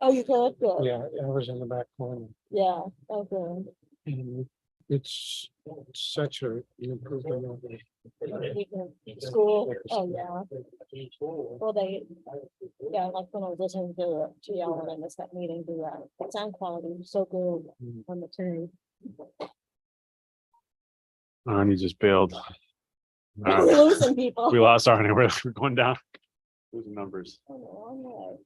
Oh, you could, good. Yeah, I was in the back corner. Yeah, okay. And it's such an improvement over. School, oh, yeah. Well, yeah, like when I was listening to y'all when I missed that meeting, the sound quality was so good on the tune. Arnie just bailed. We're losing people. We lost Arnie. We're going down. Losing numbers. Oh,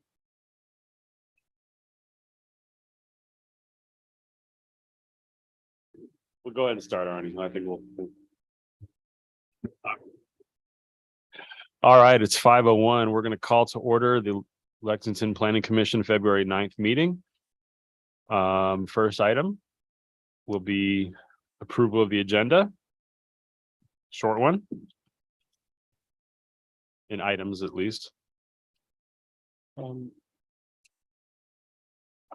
We'll go ahead and start, Arnie. I think we'll. All right, it's 5:01. We're going to call to order the Lexington Planning Commission February 9th meeting. First item will be approval of the agenda. Short one. In items, at least. I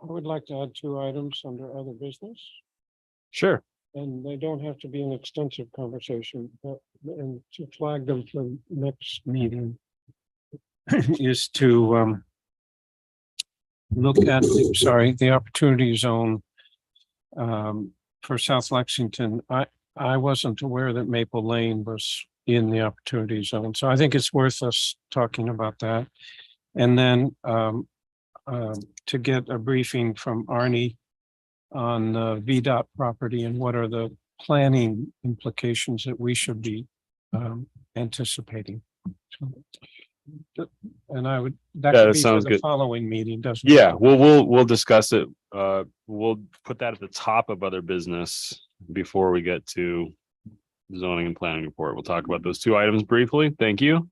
would like to add 2 items under other business, Sure. and they don't have to be an extensive conversation, but and to flag them for next meeting is to look at, the opportunity zone for South Lexington. I wasn't aware that Maple Lane was in the opportunity zone, so I think it's worth us talking about that. And then to get a briefing from Arnie on the VDOT property and what are the planning implications that we should be anticipating. And I would, that Yeah, could that be for sounds the good. following meeting, doesn't it? Yeah, we'll discuss it. We'll put that at the top of other business before we get to zoning and planning report. We'll talk about those 2 items briefly. Thank you.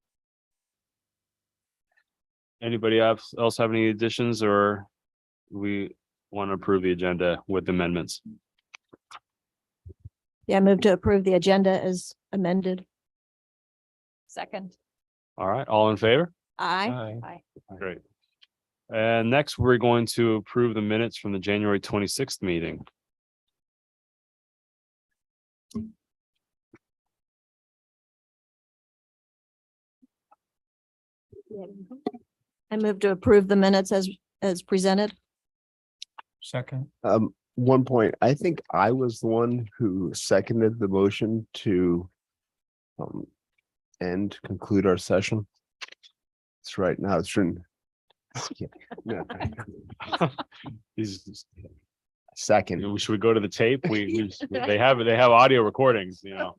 Anybody else have any additions, or we want to approve the agenda with amendments? Yeah, move to approve the agenda as amended. Second. All right, all in favor? Aye. Aye. Great. And next, we're going to approve the minutes from the January 26th meeting. I move to approve the minutes as presented. Second. One point, I think I was the one who seconded the motion to conclude our session. It's right now, it's written. No, These, second, should we go to the tape? They have audio recordings, you know.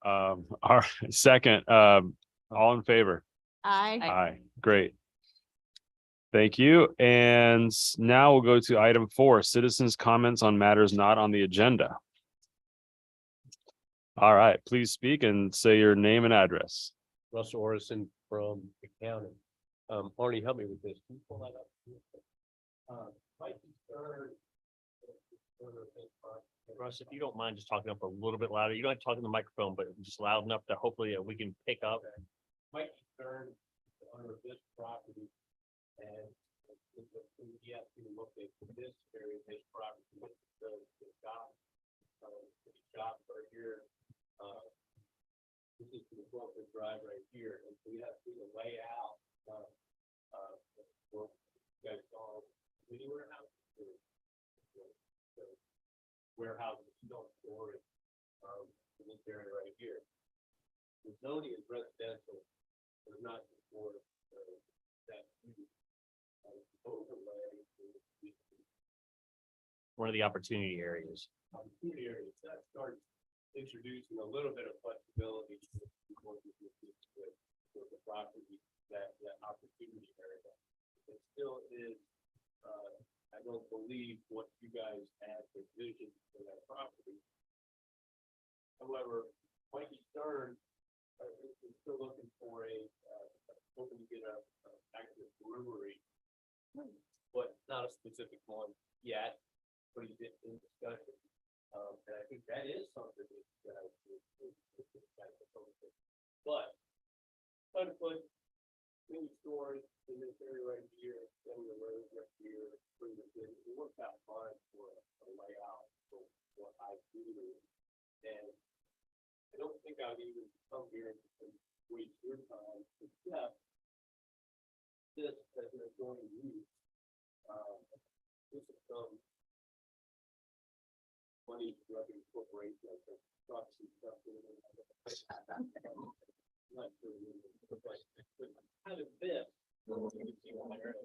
Our second, all in favor? Aye. Aye, great. Thank you. And now we'll go to item 4, citizens' comments on matters not on the agenda. All right, please speak and say your name and address. Russell Orison from the county. Arnie, help me with this. Can you pull that up? Russ, if you don't mind just talking up a little bit louder, you don't have to talk in the microphone, but just loud enough that hopefully we can pick up. My concern under this property and you have to look at this area, this property, the shop right here. This is the corporate drive right here, and so you have to see the layout. You guys saw mini warehouses, warehouses, storage in this area right here. The zoning is residential, does not support that overlay. One of the opportunity areas. Opportunity areas that starts introducing a little bit of flexibility with the property, that opportunity area. It still is, I don't believe what you guys have for vision for that property. However, Mikey Stern is still looking for hoping to get a active brewery, but not a specific one yet, but he's in discussion. And I think that is something that you guys but trying to put mini stores in this area right here, then the road right here, it works out fine for a layout for what I do. And I don't think I'd even come here and waste your time, except this as an adjoining use This is money revenue corporation, I think, proxy stuff. Not sure, but kind of this, you can see one there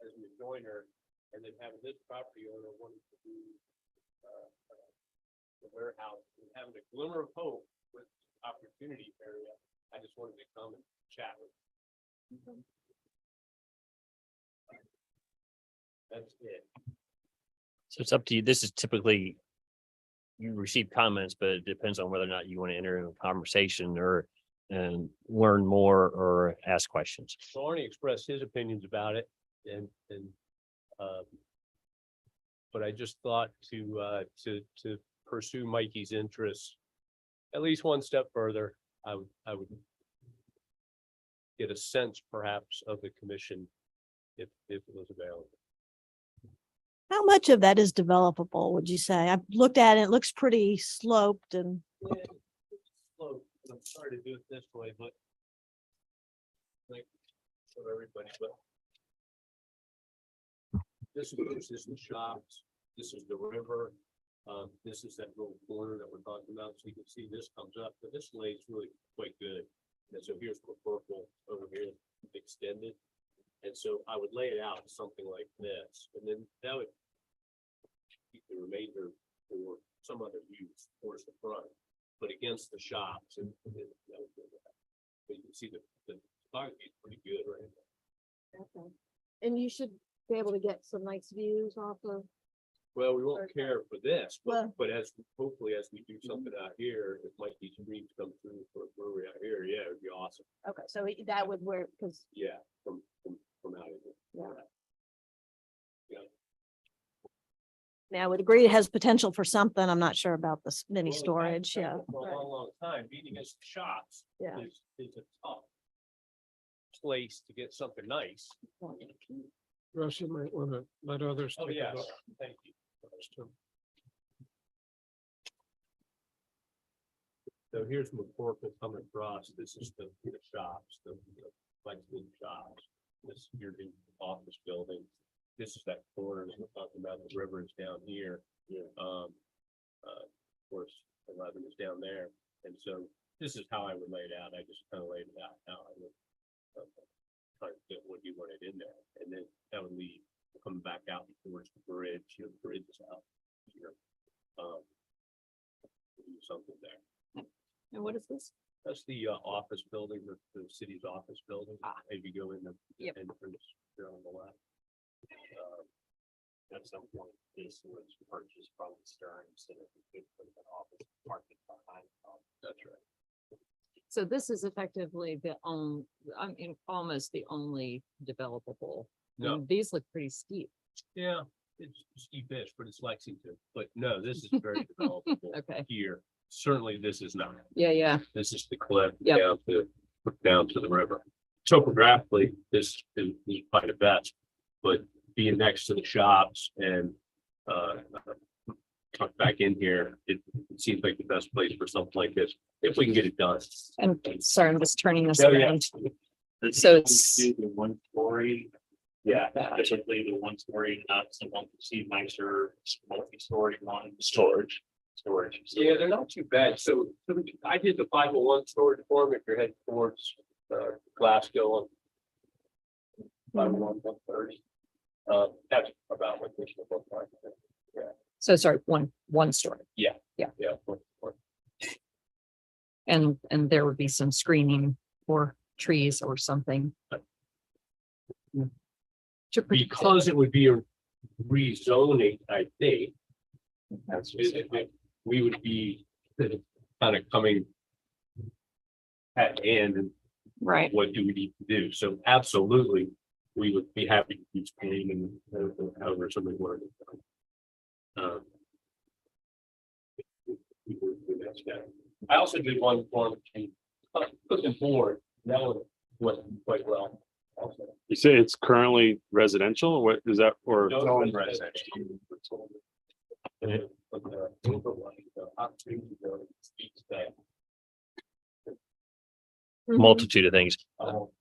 as an adjoiner, and then having this property owner wanting to do the warehouse, and having a glimmer of hope with opportunity area. I just wanted to come and chat with you. That's it. So it's up to you. This is typically, you receive comments, but it depends on whether or not you want to enter into a conversation or and learn more or ask questions. So Arnie expressed his opinions about it but I just thought to pursue Mikey's interests at least one step further. I would get a sense perhaps of the commission if it was available. How much of that is developable, would you say? I've looked at it, it looks pretty sloped and Yeah, it's slow. I'm sorry to do it this way, but like for everybody, but this is the shops, this is the river, this is that little corner that we're talking about. So you can see this comes up, but this lays really quite good. And so here's the purple over here extended. And so I would lay it out something like this, and then that would keep the remainder for some other use towards the front, but against the shops. And that would go there. But you can see the topography is pretty good right now. okay. And you should be able to get some nice views off of. Well, we won't care for this, Well- but as hopefully as we do something out here, if Mikey's dreams come through for where we're out here, yeah, it'd be awesome. Okay, so that would work because Yeah, from out of here. Yeah. now I would agree it has potential for something. I'm not sure about this mini Well, it's storage. had Yeah. potential For a long time, being against the shops Yeah. is a tough place to get something nice. Russ, you might want to let others. Oh, take a yes, look thank you. first, too. So here's McCorkle coming across. This is the shops, the Lexington shops. This here the office building. This is that corner that we're talking about. The river is down here. Of course, 11 is down there. And so this is how I would lay it out. I just kind of laid it out how I would try to get what you wanted in there. And then that would leave coming back out towards the bridge. The bridge is out here. Do something there. And what is this? That's the office building, the city's office building. If you go in the Yep. entrance there on the left. At some point, this was purchased from Stern, so that we could put an office market behind. That's right. So this is effectively almost the only developable. No. And these look pretty steep. Yeah, it's steep-ish, but it's Lexington. But no, this is very developable Okay. here. Certainly, this is not. Yeah. This is the cliff Yep. down to the river. Topographically, this is probably the best, but being next to the shops and tucked back in here, it seems like the best place for something like this, if we can get it done. And sorry, I'm just turning this Oh, yeah. around. So it's- The 1 story. Yeah, typically the 1 story, not someone to see nicer multi-story one storage. Yeah, they're not too bad. So I did the 501 storage form if you're heading towards Glasgow on 501, 130. That's about what this would look like. So sorry, one story. Yeah. And there would be some screening or trees or something. To protect it. Because it would be a rezoning, I think. We would be kind of coming at the end and Right. what do we need to do? So absolutely, we would be happy to use painting and however somebody wanted it done. We would do that step. I also did one form and looking forward, that one went quite well. Also. You say it's currently residential, or what is that, or? No, it's residential. But the overlay, the opportunity to speak that. Multitude of things.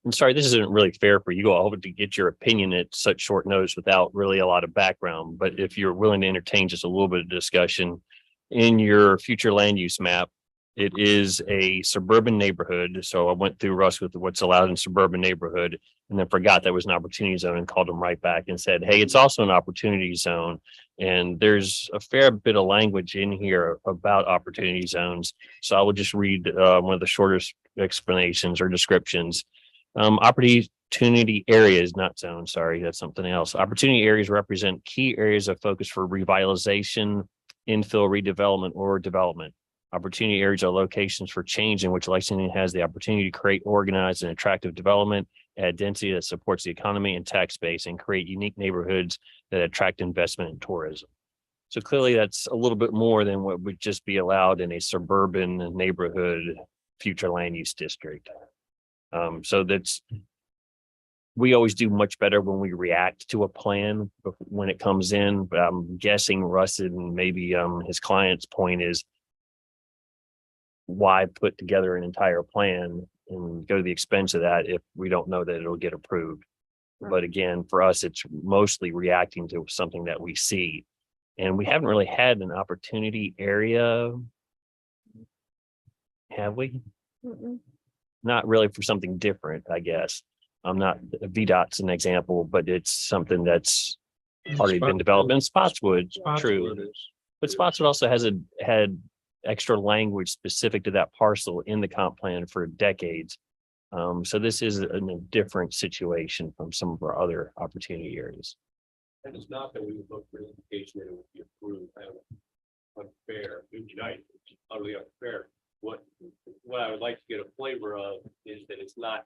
I'm sorry, this isn't really fair for you all. I hope to get your opinion at such short notice without really a lot of background. But if you're willing to entertain just a little bit of discussion in your future land use map, it is a suburban neighborhood. So I went through Russ with what's allowed in suburban neighborhood and then forgot that was an opportunity zone and called them right back and said, hey, it's also an opportunity zone. And there's a fair bit of language in here about opportunity zones. So I will just read one of the shortest explanations or descriptions. Opportunity areas, not zones, sorry, that's something else. Opportunity areas represent key areas of focus for revitalization, infill, redevelopment, or development. Opportunity areas are locations for change in which Lexington has the opportunity to create organized and attractive development, add density that supports the economy and tax base, and create unique neighborhoods that attract investment and tourism. So clearly that's a little bit more than what would just be allowed in a suburban neighborhood future land use district. So we always do much better when we react to a plan when it comes in, but I'm guessing Russ and maybe his client's point is why put together an entire plan and go to the expense of that if we don't know that it'll get approved. But again, for us, it's mostly reacting to something that we see. And we haven't really had an opportunity area, have we? Not really for something different, I guess. I'm not, VDOT's an example, but it's something that's already been developed. And Spotswood, true. But Spotswood also had extra language specific to that parcel in the comp plan for decades. So this is a different situation from some of our other opportunity areas. And it's not that we would look for an indication that it would be approved, unfair, utterly unfair. What I would like to get a flavor of is that it's not,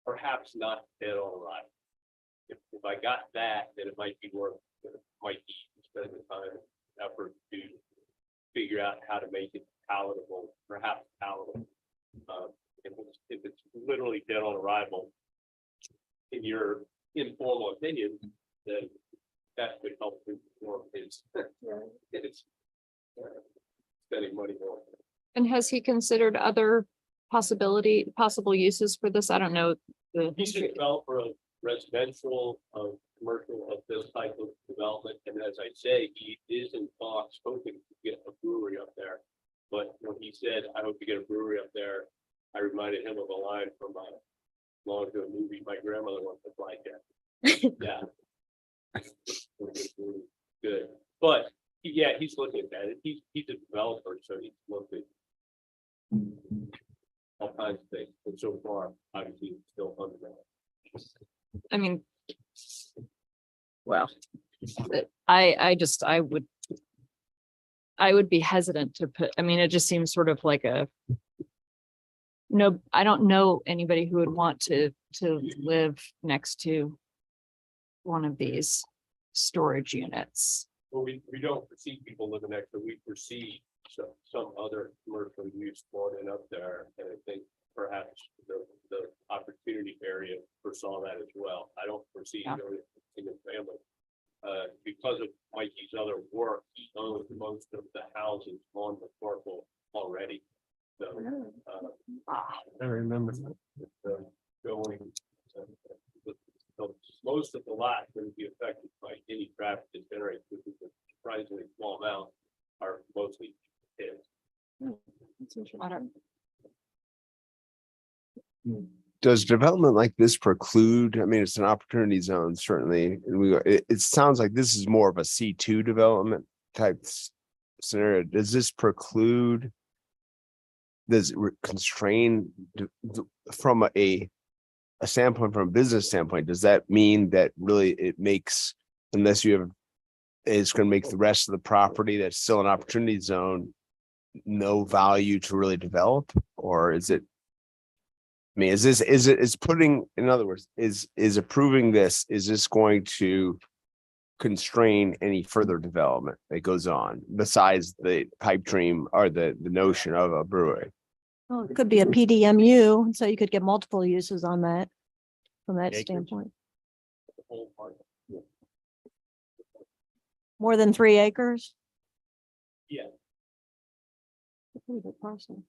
perhaps not dead on arrival. If I got that, then it might be spending the time and effort to figure out how to make it palatable, perhaps palatable. If it's literally dead on arrival, in your informal opinion, then that would help inform his spending money more. And has he considered other possible uses for this? I don't know. He's a developer of residential, of commercial, of this type of development. And as I say, he is in talks hoping to get a brewery up there. But when he said, I hope to get a brewery up there, I reminded him of a line from a long ago movie my grandmother wants to fly at. Yeah. Good. But yeah, he's looking at that. He's a developer, so he's looking all kinds of things. But so far, obviously, it's still undeveloped. I mean, well, I would be hesitant to put, I mean, it just seems sort of like no, I don't know anybody who would want to live next to one of these storage units. Well, we don't foresee people living next to, we foresee some other commercial use going in up there. And I think perhaps the opportunity area foresaw that as well. I don't foresee really a single family. Because of Mikey's other work, he owns most of the houses on the parcel already. So I remember that. most of the lot going to be affected by any traffic that generates, which is a surprisingly small amount, are mostly kids. Does development like this preclude, I mean, it's an opportunity zone, certainly, and it sounds like this is more of a C2 development type scenario. Does this preclude, does it constrain from a standpoint, from a business standpoint, does that mean that really it makes, unless you have, it's going to make the rest of the property that's still an opportunity zone no value to really develop? Or is it, I mean, is putting, in other words, is approving this, is this going to constrain any further development that goes on besides the pipe dream or the notion of a brewery? Well, it could be a PDMU, so you could get multiple uses on that, from that Acreage. standpoint. The whole part. More than 3 acres? Yeah. A pretty good parcel.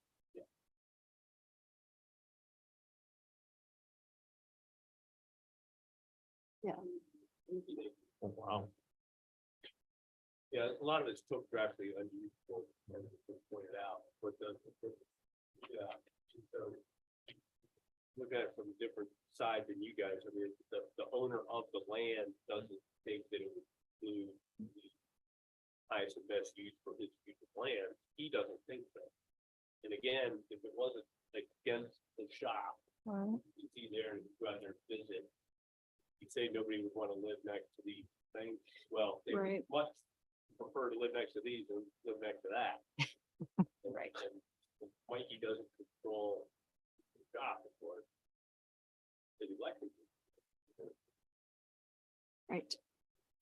Oh, wow. Yeah, a lot of it's topographically unusual, as was pointed out, but yeah, so. Look at it from a different side than you guys. I mean, the owner of the land doesn't think that it would include the highest and best use for his future land. He doesn't think so. And again, if it wasn't against the shop, Right. you see there and go out there and visit. You say nobody would want to live next to these things. Well, they Right. would much prefer to live next to these than live next to that. Right. And Mikey doesn't control the shop, of course. City Lexington. Right.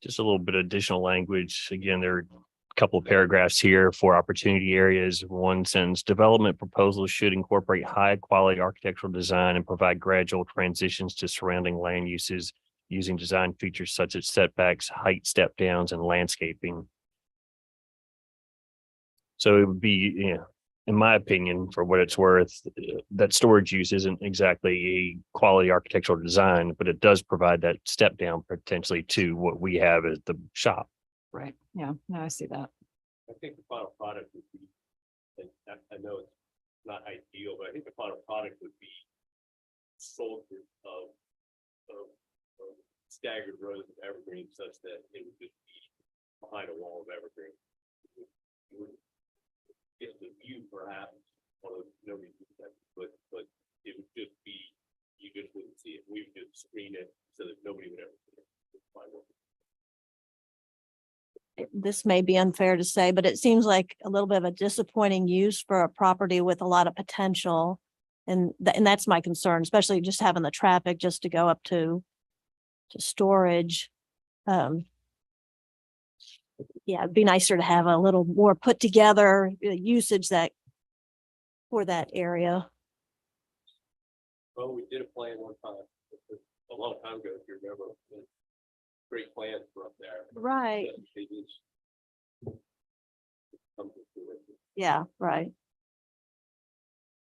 Just a little bit of additional language. Again, there are a couple of paragraphs here for opportunity areas. One sentence, development proposals should incorporate high quality architectural design and provide gradual transitions to surrounding land uses using design features such as setbacks, height step downs, and landscaping. So it would be, in my opinion, for what it's worth, that storage use isn't exactly a quality architectural design, but it does provide that step down potentially to what we have as the shop. Right. Yeah. No, I see that. I think the final product would be, and I know it's not ideal, but I think the final product would be soldiers of staggered rows of evergreen such that it would just be behind a wall of evergreen. It would get the view perhaps, although nobody would do that, but it would just be, you just wouldn't see it. We would just screen it so that nobody would ever see it. This may be unfair to say, but it seems like a little bit of a disappointing use for a property with a lot of potential. And that's my concern, especially just having the traffic just to go up to storage. Yeah, it'd be nicer to have a little more put together usage for that area. Well, we did a plan one time, a long time ago, if you remember. Great plans were up there. Right. but they just come to fruition. Yeah, right.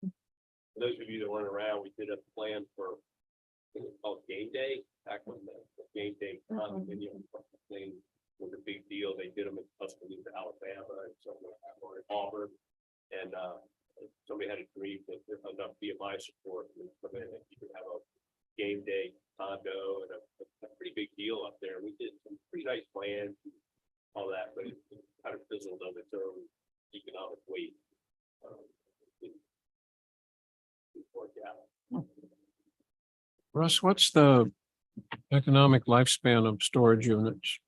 For those of you that weren't around, we did a plan for, I think it was called Game Day, back when the Game Day condominium thing was a big deal. They did them in Tuscaloosa, Alabama, and somewhere or in Auburn. And somebody had a dream that there's enough BMI support and come in and you could have a game day condo and a pretty big deal up there. We did some pretty nice plans, and all that, but it kind of fizzled on its own economic weight. Didn't work out. Russ, what's the economic lifespan of storage units?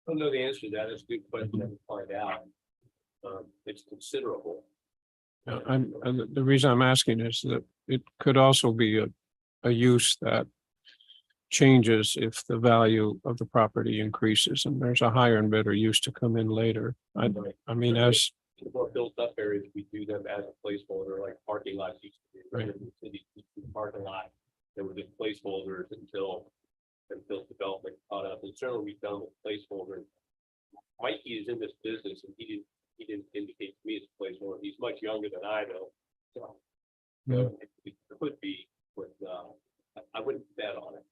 I don't know the answer to that. It's a good question to find out. It's considerable. The reason I'm asking is that it could also be a use that changes if the value of the property increases and there's a higher and better use to come in later. I mean, as The more built up areas, we do them as a placeholder, like parking lots used to be. Right. In the city, parking lot, there were just placeholders until development caught up. And certainly we've done with placeholders. Mikey is in this business and he didn't indicate to me as a placeholder. He's much younger than I know. So it could be, but I wouldn't bet on it.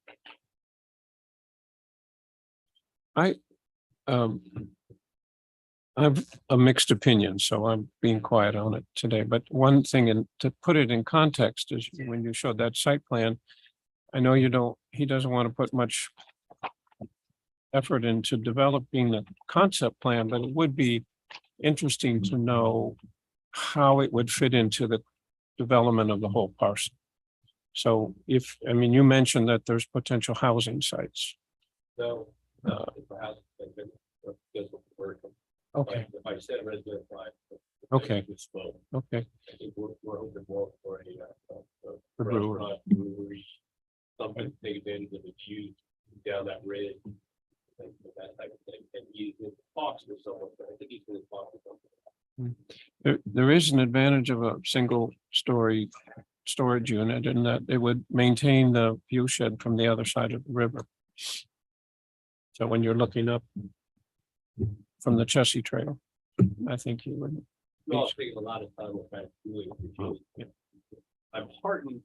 I have a mixed opinion, so I'm being quiet on it today. But one thing, and to put it in context, is when you showed that site plan, I know he doesn't want to put much effort into developing the concept plan, but it would be interesting to know how it would fit into the development of the whole parcel. So you mentioned that there's potential housing sites. So perhaps they've been scheduled for work. Okay, If I said resident, Okay. I think we're hoping more for a brewer. restaurant, brewery, something to take advantage of the view down that ridge. That type of thing. And he's in talks with someone, but I think he's going to talk with something. there is an advantage of a single story storage unit in that it would maintain the view shed from the other side of the river. So when you're looking up from the Chessie Trail, I think you would. Well, I'll take a lot of time with that. I'm heartened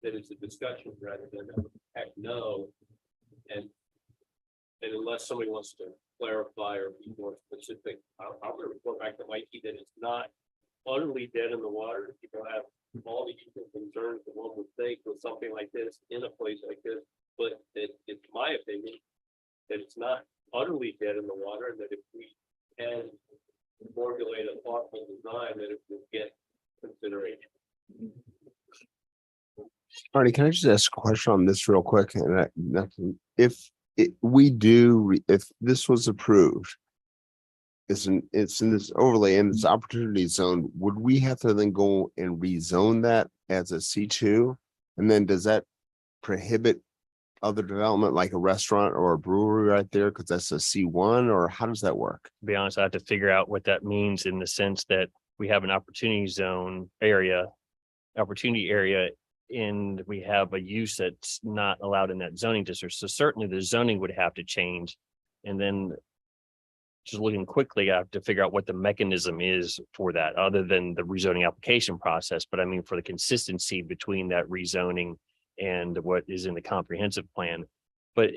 that it's a discussion rather than a heck no. And unless somebody wants to clarify or be more specific, I'm gonna report back to Mikey that it's not utterly dead in the water. People have all the usual concerns that one would think with something like this in a place like this, but it's my opinion that it's not utterly dead in the water, and that if we can formulate a thoughtful design, that it will get consideration. Marty, can I just ask a question on this real quick? And if if this was approved, it's in this overlay in this opportunity zone, would we have to then go and rezone that as a C2? And then does that prohibit other development like a restaurant or a brewery right there? Because that's a C1, or how does that work? To be honest, I have to figure out what that means in the sense that we have an opportunity area, and we have a use that's not allowed in that zoning district. So certainly the zoning would have to change. And then just looking quickly, I have to figure out what the mechanism is for that, other than the rezoning application process. But I mean, for the consistency between that rezoning and what is in the comprehensive plan. But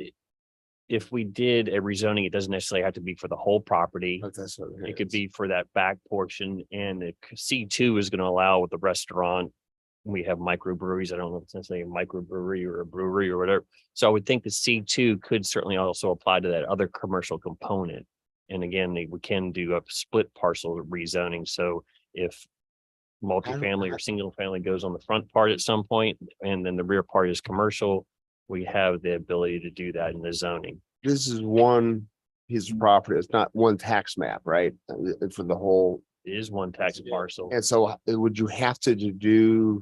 if we did a rezoning, it doesn't necessarily have to be for the whole property. That's what It could be for that back portion, and the C2 is going to allow with the restaurant. We have microbreweries. I don't know if it's necessarily a microbrewery or a brewery or whatever. So I would think the C2 could certainly also apply to that other commercial component. And again, we can do a split parcel rezoning. So if multifamily or single family goes on the front part at some point, and then the rear part is commercial, we have the ability to do that in the zoning. This is one piece of property. It's not one tax map, right? For the whole. It is one tax parcel. And so would you have to do?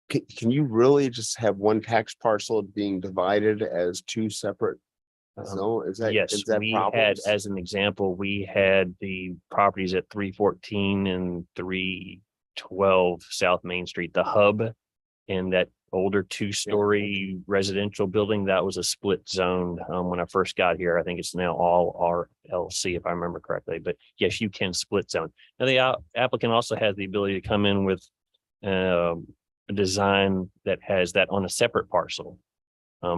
Can you really just have one tax parcel being divided as two separate? So is that? Yes, is that we had, problems? as an example, we had the properties at 314 and 312 South Main Street, the hub, and that older two-story residential building, that was a split zone. When I first got here, I think it's now all RLC, if I remember correctly. But yes, you can split zone. Now, the applicant also has the ability to come in with a design that has that on a separate parcel.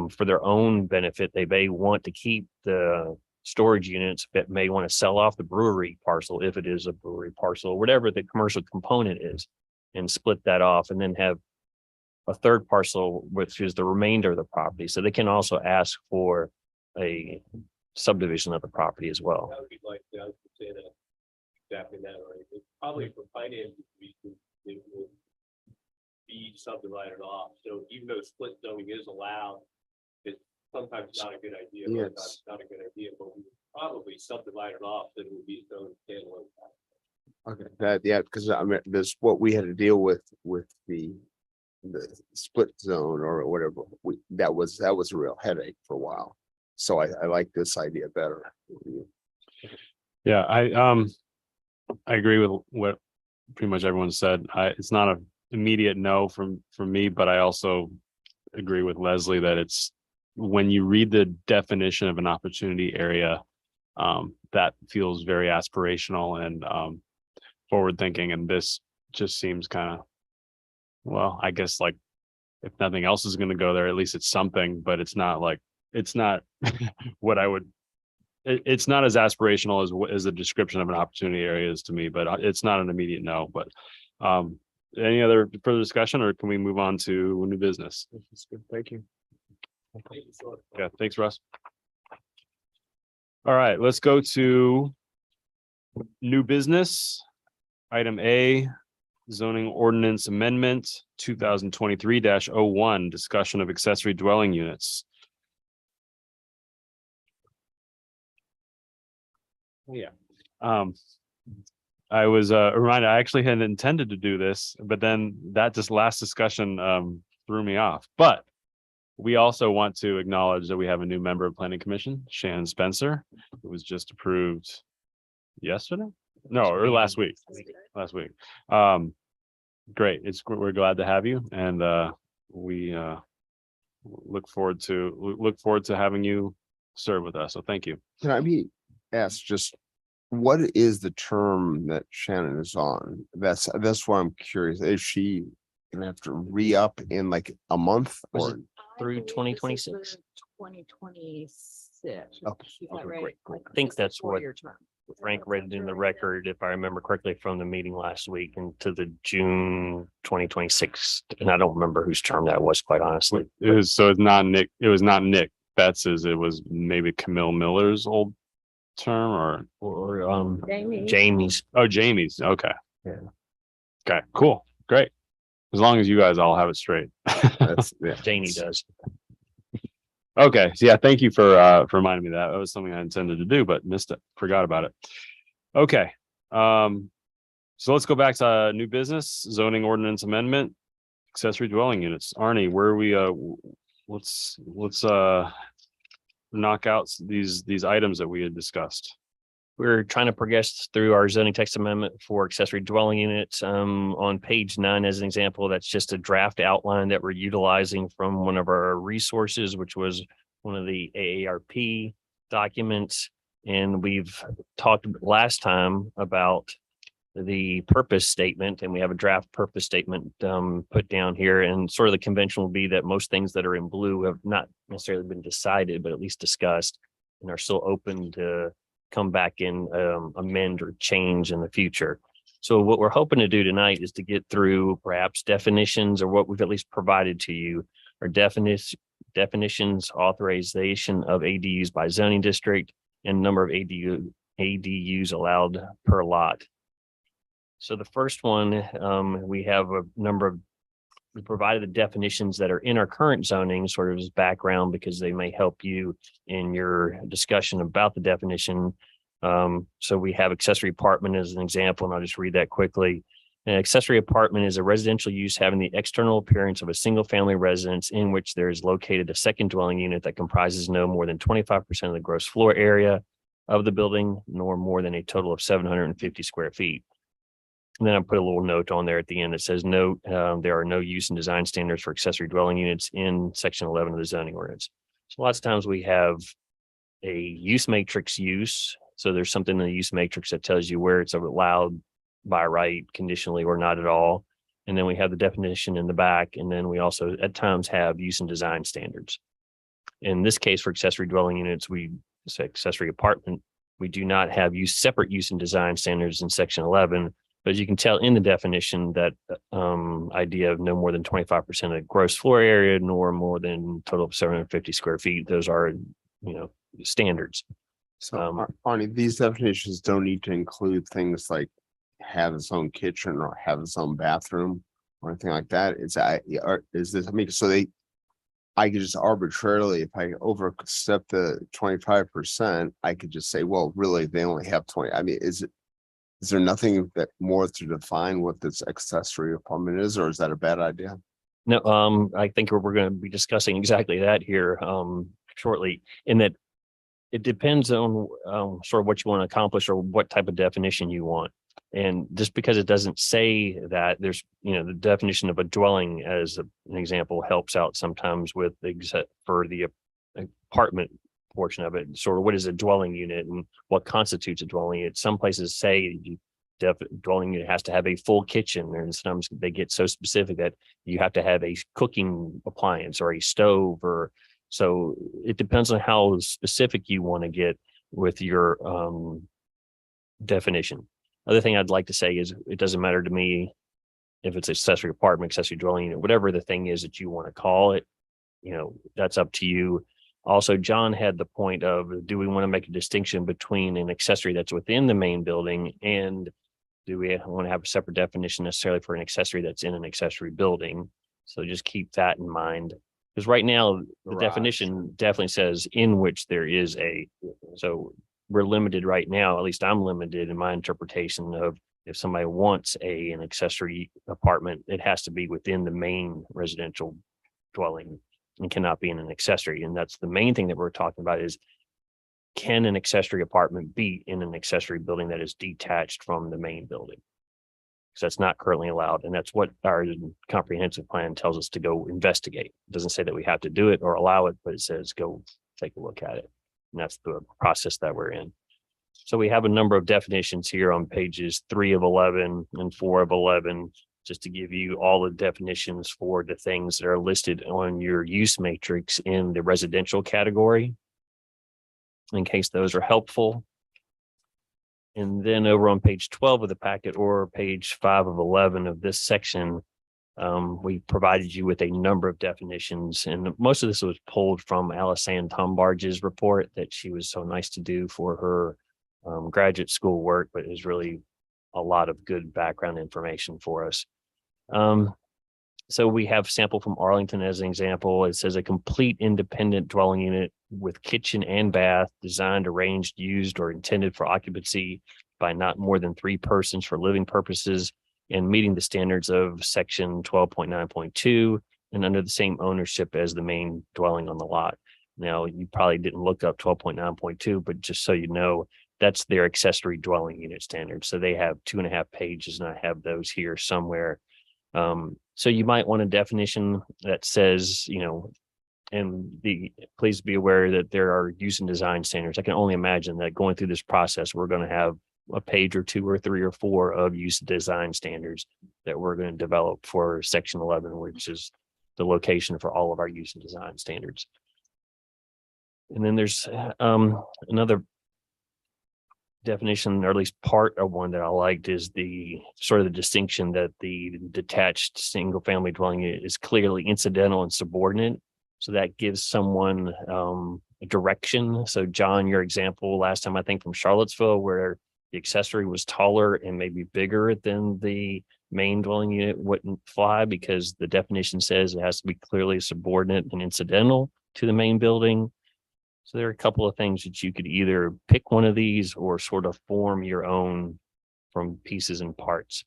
For their own benefit, they may want to keep the storage units, but may want to sell off the brewery parcel if it is a brewery parcel, whatever the commercial component is, and split that off, and then have a third parcel, which is the remainder of the property. So they can also ask for a subdivision of the property as well. That would be like, I would say that exactly that, right? It's probably for financial reasons, it would be subdivided off. So even though split zoning is allowed, it's sometimes not a good idea. Yes. Sometimes not a good idea, but we would probably subdivide it off, that it would be its own standalone. Okay, because I mean, that's what we had to deal with the split zone or whatever. That was a real headache for a while. So I like this idea better. Yeah, I agree with what pretty much everyone said. It's not an immediate no from me, but I also agree with Leslie that it's, when you read the definition of an opportunity area, that feels very aspirational and forward thinking, and this just seems kind of, well, I guess like if nothing else is going to go there, at least it's something, but it's not what I would, it's not as aspirational as a description of an opportunity area is to me, but it's not an immediate no. But any other further discussion, or can we move on to new business? Thank you. Yeah, thanks, Russ. All right, let's go to new business. Item A, zoning ordinance amendment 2023-01, discussion of accessory dwelling units. Yeah. I was reminded, I actually had intended to do this, but then that just last discussion threw me off. But we also want to acknowledge that we have a new member of Planning Commission, Shannon Spencer, who was just approved yesterday. No, or last week. Great. We're glad to have you, and we look forward to having you serve with us. So thank you. Can I ask just what is the term that Shannon is on? That's why I'm curious. Is she gonna have to re-up in like a month, or through 2026. 2026. Okay, Is that okay, right? great, great. I think that's what- Four-year term. Frank read it in the record, if I remember correctly, from the meeting last week into the June 2026. And I don't remember whose term that was, quite honestly. It was, so it's not Nick, it was not Nick Betts's, it was maybe Camille Miller's old term or, Jamie's. oh, Jamie's, okay. Yeah. Okay, cool, great. As long as you guys all have it straight. That's, yeah. Jamie does. Okay, so yeah, thank you for reminding me that. That was something I intended to do, but missed it, forgot about it. Okay, so let's go back to new business, zoning ordinance amendment, accessory dwelling units. Arnie, where are we, let's knock out these items that we had discussed. We're trying to progress through our zoning text amendment for accessory dwelling units. On page 9, as an example, that's just a draft outline that we're utilizing from one of our resources, which was one of the AARP documents. And we've talked last time about the purpose statement, and we have a draft purpose statement put down here. And sort of the convention will be that most things that are in blue have not necessarily been decided, but at least discussed and are still open to come back and amend or change in the future. So what we're hoping to do tonight is to get through perhaps definitions, or what we've at least provided to you, or definitions, authorization of ADUs by zoning district, and number of ADUs allowed per lot. So the first one, we have a number of, we provided the definitions that are in our current zoning, sort of as background, because they may help you in your discussion about the definition. So we have accessory apartment as an example, and I'll just read that quickly. An accessory apartment is a residential use having the external appearance of a single family residence in which there is located a second dwelling unit that comprises no more than 25% of the gross floor area of the building, nor more than a total of 750 square feet. And then I put a little note on there at the end that says, note, there are no use and design standards for accessory dwelling units in section 11 of the zoning ordinance. So lots of times we have a use matrix use. So there's something in the use matrix that tells you where it's allowed by right, conditionally, or not at all. And then we have the definition in the back. And then we also at times have use and design standards. In this case, for accessory dwelling units, we say accessory apartment, we do not have separate use and design standards in section 11. But as you can tell in the definition, that idea of no more than 25% of gross floor area, nor more than total of 750 square feet, those are, standards. So Arnie, these definitions don't need to include things like have its own kitchen or have its own bathroom or anything like that. Is this, I mean, I could just arbitrarily, if I overstep the 25%, I could just say, well, really, they only have 20. I mean, is there nothing that more to define what this accessory apartment is, or is that a bad idea? No, I think we're going to be discussing exactly that here shortly, in that it depends on sort of what you want to accomplish or what type of definition you want. And just because it doesn't say that, there's, the definition of a dwelling as an example helps out sometimes with for the apartment portion of it. Sort of what is a dwelling unit and what constitutes a dwelling unit. Some places say dwelling unit has to have a full kitchen, and sometimes they get so specific that you have to have a cooking appliance or a stove, or so it depends on how specific you want to get with your definition. Other thing I'd like to say is it doesn't matter to me if it's accessory apartment, accessory dwelling unit, whatever the thing is that you want to call it, that's up to you. Also, John had the point of, do we want to make a distinction between an accessory that's within the main building, and do we want to have a separate definition necessarily for an accessory that's in an accessory building? So just keep that in mind. Because right now, the Garage. definition definitely says in which there is so we're limited right now, at least I'm limited in my interpretation of, if somebody wants an accessory apartment, it has to be within the main residential dwelling and cannot be in an accessory. And that's the main thing that we're talking about is, can an accessory apartment be in an accessory building that is detached from the main building? Because that's not currently allowed. And that's what our comprehensive plan tells us to go investigate. It doesn't say that we have to do it or allow it, but it says go take a look at it. And that's the process that we're in. So we have a number of definitions here on pages 3 of 11 and 4 of 11. just to give you all the definitions for the things that are listed on your use matrix in the residential category, in case those are helpful. And then over on page 12 of the packet, or page 5 of 11 of this section, we provided you with a number of definitions, and most of this was pulled from Alisanne Tombarge's report that she was so nice to do for her graduate school work, but is really a lot of good background information for us. So we have sample from Arlington as an example. It says a complete independent dwelling unit with kitchen and bath designed, arranged, used, or intended for occupancy by not more than 3 persons for living purposes and meeting the standards of section 12.9.2 and under the same ownership as the main dwelling on the lot. Now, you probably didn't look up 12.9.2, but just so you know, that's their accessory dwelling unit standard. So they have 2.5 pages, and I have those here somewhere. So you might want a definition that says, please be aware that there are use and design standards. I can only imagine that going through this process, we're going to have a page or 2 or 3 or 4 of use and design standards that we're going to develop for section 11, which is the location for all of our use and design standards. And then there's another definition, or at least part of one that I liked, is the sort of the distinction that the detached single family dwelling unit is clearly incidental and subordinate. So that gives someone a direction. So John, your example last time, I think from Charlottesville, where the accessory was taller and maybe bigger than the main dwelling unit, wouldn't fly because the definition says it has to be clearly subordinate and incidental to the main building. So there are a couple of things that you could either pick one of these or sort of form your own from pieces and parts.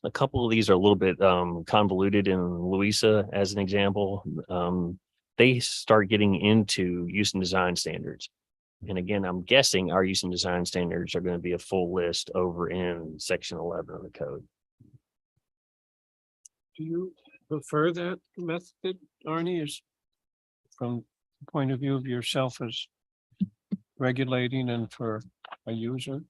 A couple of these are a little bit convoluted in Louisa, as an example. They start getting into use and design standards. And again, I'm guessing our use and design standards are going to be a full list over in section 11 of the code. Do you prefer that method, Arnie, is from the point of view of yourself as regulating and for a user?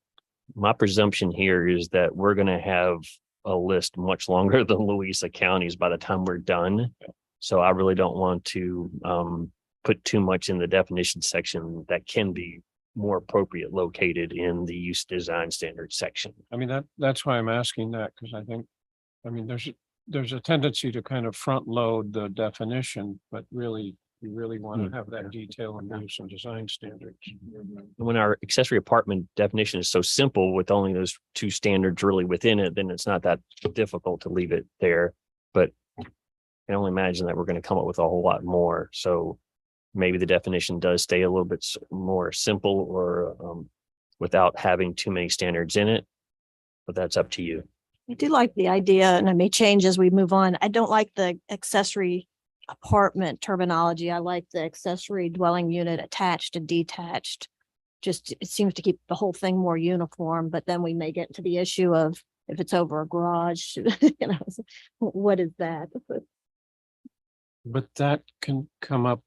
My presumption here is that we're going to have a list much longer than Louisa counties by the time we're done. So I really don't want to put too much in the definition section that can be more appropriate located in the use design standard section. I mean, that's why I'm asking that, because there's a tendency to kind of front load the definition, but really, you really want to have that detail in the use and design standards. When our accessory apartment definition is so simple with only those 2 standards really within it, then it's not that difficult to leave it there. But I can only imagine that we're going to come up with a whole lot more. So maybe the definition does stay a little bit more simple or without having too many standards in it, but that's up to you. I do like the idea, and it may change as we move on. I don't like the accessory apartment terminology. I like the accessory dwelling unit attached and detached. Just, it seems to keep the whole thing more uniform, but then we may get to the issue of if it's over a garage, what is that? But that can come up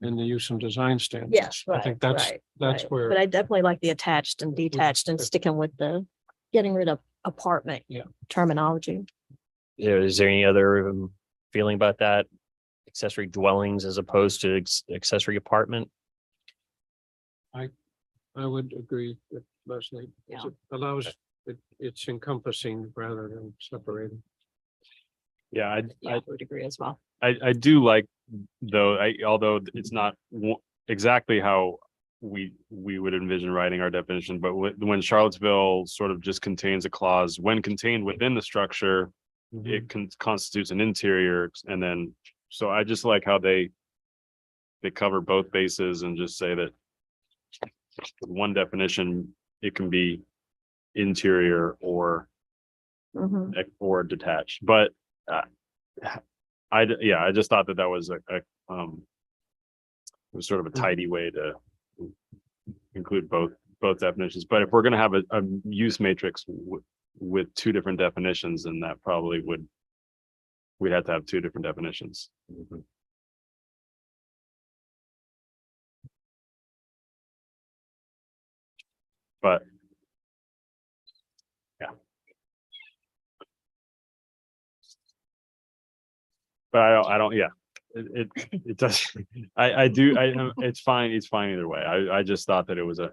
in the use and design standards. Yes, I think that's right. where. But I definitely like the attached and detached and sticking with the getting rid of apartment terminology. Is there any other feeling about that? Accessory dwellings as opposed to accessory apartment? I would agree with Leslie. Yeah. It allows, it's encompassing rather than separating. Yeah, I would agree as well. I do like, though, although it's not exactly how we would envision writing our definition, but when Charlottesville sort of just contains a clause, when contained within the structure, it constitutes an interior, and then, so I just like how they cover both bases and just say that one definition, it can be interior or detached, but I just thought that was it was sort of a tidy way to include both definitions. But if we're going to have a use matrix with 2 different definitions, then that probably we'd have to have 2 different definitions. But But I don't, yeah, it does, it's fine either way. I just thought that it was a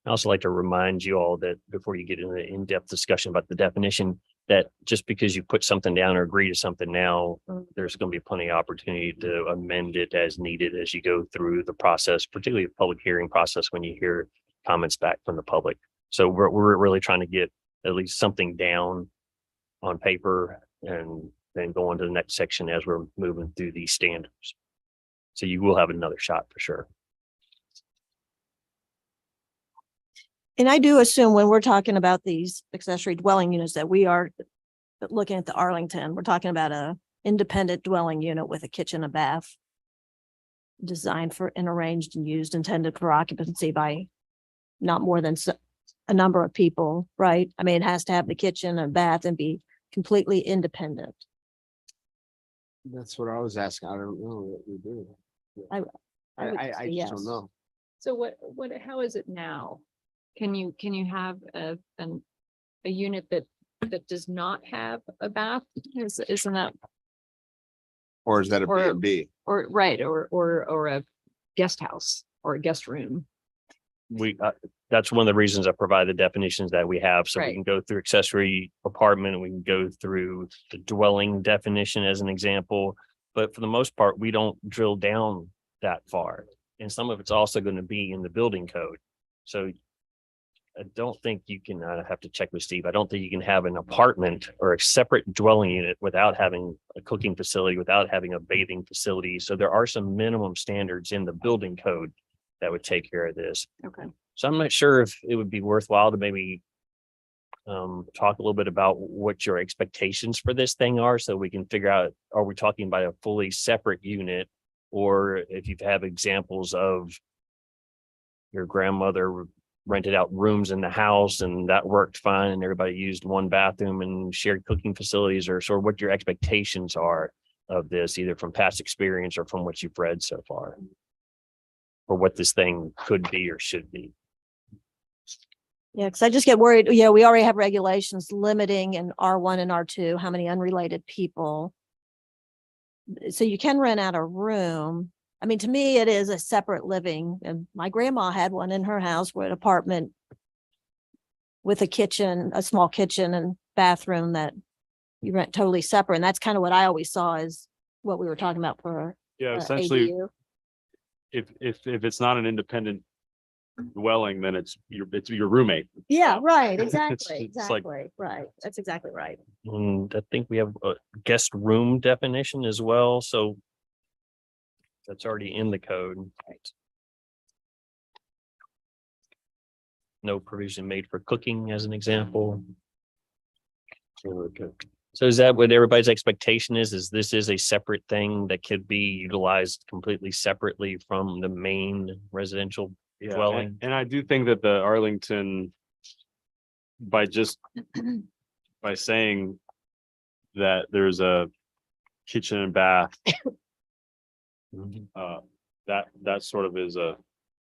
I also like to remind you all that before you get into the in-depth discussion about the definition, that just because you put something down or agree to something now, there's going to be plenty of opportunity to amend it as needed as you go through the process, particularly the public hearing process when you hear comments back from the public. So we're really trying to get at least something down on paper and then go on to the next section as we're moving through these standards. So you will have another shot for sure. And I do assume when we're talking about these accessory dwelling units that we are looking at the Arlington, we're talking about a independent dwelling unit with a kitchen and bath designed for and arranged and used, intended for occupancy by not more than a number of people, right? I mean, it has to have the kitchen and bath and be completely independent. That's what I was asking. I don't know what we do. I would I say just don't yes. know. So how is it now? Can you have a unit that does not have a bath? Isn't that, Or is that a B Or- and B? or right, or a guest house or a guest room? That's one of the reasons I provide the definitions that we have. So we Right. can go through accessory apartment, and we can go through the dwelling definition as an example. But for the most part, we don't drill down that far. And some of it's also going to be in the building code. So I don't think you can, I have to check with Steve. I don't think you can have an apartment or a separate dwelling unit without having a cooking facility, without having a bathing facility. So there are some minimum standards in the building code that would take care of this. Okay. So I'm not sure if it would be worthwhile to maybe talk a little bit about what your expectations for this thing are, so we can figure out, are we talking about a fully separate unit? Or if you have examples of your grandmother rented out rooms in the house and that worked fine and everybody used one bathroom and shared cooking facilities, or sort of what your expectations are of this, either from past experience or from what you've read so far, or what this thing could be or should be. Yeah, because I just get worried. Yeah, we already have regulations limiting in R1 and R2 how many unrelated people. So you can rent out a room. I mean, to me, it is a separate living. And my grandma had one in her house with an apartment with a kitchen, a small kitchen and bathroom that you rent totally separate. And that's kind of what I always saw is what we were talking about for yeah, essentially, ADU. if it's not an independent dwelling, then it's your roommate. Yeah, right. It's- Exactly. it's like- Exactly. Right. That's exactly right. And I think we have a guest room definition as well, so that's already in the code. Right. No provision made for cooking as an example. Okay. So is that what everybody's expectation is this is a separate thing that could be utilized completely separately from the main residential? Yeah, Dwelling. and I do think that the Arlington, by saying that there's a kitchen and bath, that sort of is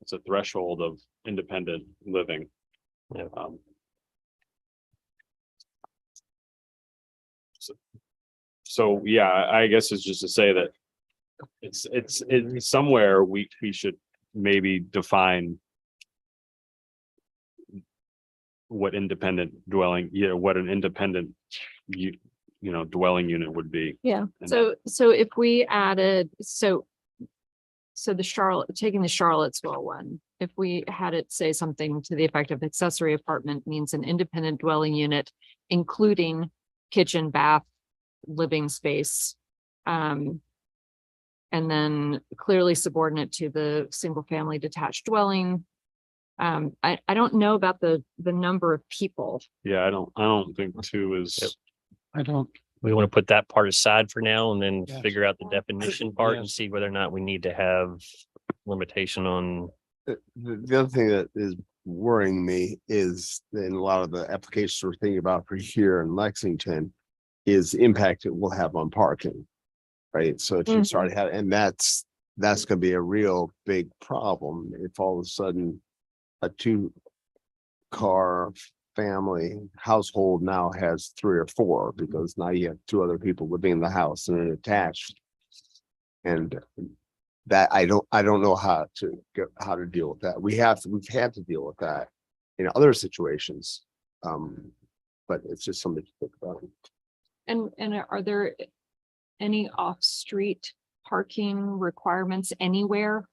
it's a threshold of independent living. Yeah. So yeah, I guess it's just to say that it's somewhere we should maybe define what independent dwelling, what an independent dwelling unit would be. Yeah. And So if we added, so taking the Charlottesville one, if we had it say something to the effect of accessory apartment means an independent dwelling unit, including kitchen, bath, living space. And then clearly subordinate to the single family detached dwelling. I don't know about the number of people. Yeah, I don't think two is, I don't, We want to put that part aside for now and then Yes. figure out the definition part and Yes. see whether or not we need to have limitation on. The other thing that is worrying me is in a lot of the applications we're thinking about for here in Lexington is the impact it will have on parking. Right? So if you start having, and that's gonna be a real big problem if all of a sudden a 2-car family household now has 3 or 4, because now you have 2 other people living in the house and an attached. And that I don't know how to deal with that. We've had to deal with that in other situations. But it's just something to think about. And are there any off-street parking requirements anywhere?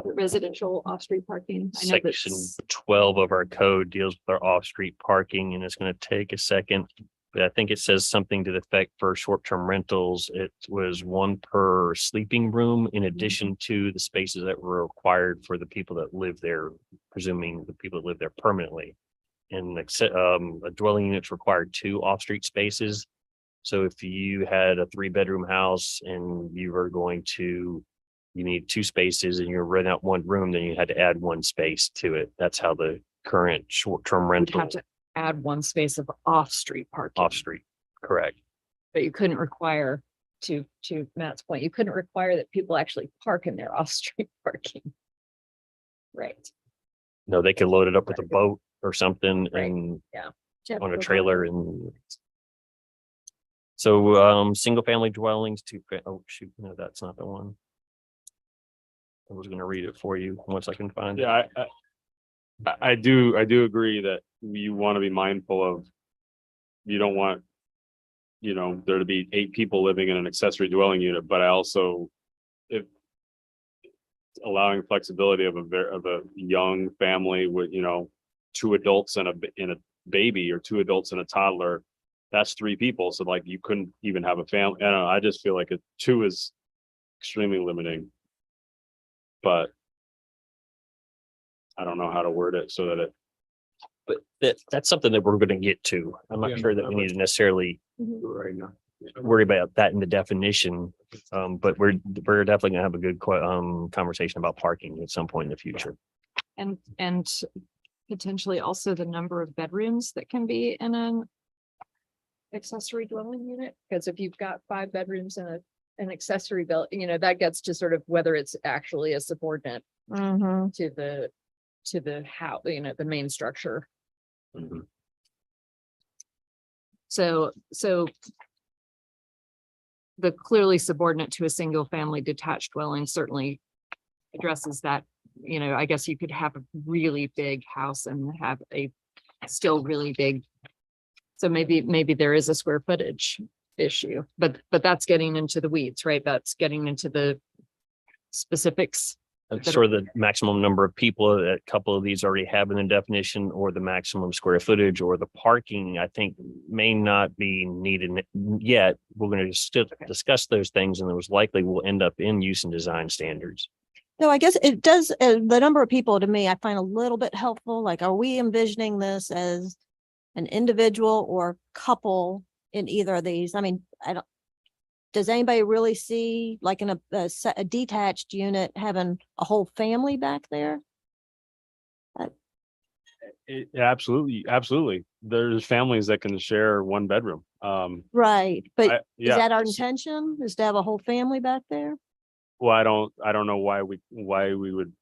Residential off-street parking? I know Section that's 12 of our code deals with our off-street parking, and it's going to take a second. But I think it says something to the effect for short-term rentals. It was 1 per sleeping room in addition to the spaces that were required for the people that live there, presuming the people that live there permanently. And a dwelling units required 2 off-street spaces. So if you had a 3-bedroom house and you need 2 spaces and you're renting out 1 room, then you had to add 1 space to it. That's how the current short-term You'd rental have to add 1 space of off-street parking. off-street, correct? But you couldn't require, to Matt's point, you couldn't require that people actually park in their off-street parking. Right. No, they could load it up with a boat or something Right. and Yeah. on a trailer and. So, single family dwellings, oh shoot, no, that's not the one. I was gonna read it for you once I can find it. Yeah, I do agree that you want to be mindful of, you don't want, there to be 8 people living in an accessory dwelling unit, but I also, if allowing flexibility of a young family with, 2 adults and a baby, or 2 adults and a toddler, that's 3 people. So like, you couldn't even have a family. I don't know. I just feel like 2 is extremely limiting. But I don't know how to word it so that But that's something that we're gonna get to. I'm not Yeah, sure that we need to necessarily Right now. worry about that in the definition. But we're definitely gonna have a good conversation about parking at some point in the future. And potentially also the number of bedrooms that can be in an accessory dwelling unit, because if you've got 5 bedrooms in an accessory building, that gets to sort of whether it's actually a subordinate Mhm. to the house, the main structure. Mhm. So the clearly subordinate to a single family detached dwelling certainly addresses that. I guess you could have a really big house and have a still really big. So maybe there is a square footage issue, but that's getting into the weeds, right? That's getting into the specifics. Sort of the maximum number of people that a couple of these already have in the definition, or the maximum square footage, or the parking, I think may not be needed yet. We're going to still discuss those things, and those likely will end up in use and design standards. No, I guess it does, the number of people to me, I find a little bit helpful. Like, are we envisioning this as an individual or couple in either of these? I mean, does anybody really see, like, in a detached unit, having a whole family back there? absolutely. There's families that can share 1 bedroom. Right, but is Yeah. that our intention, is to have a whole family back there? Well, I don't know why we would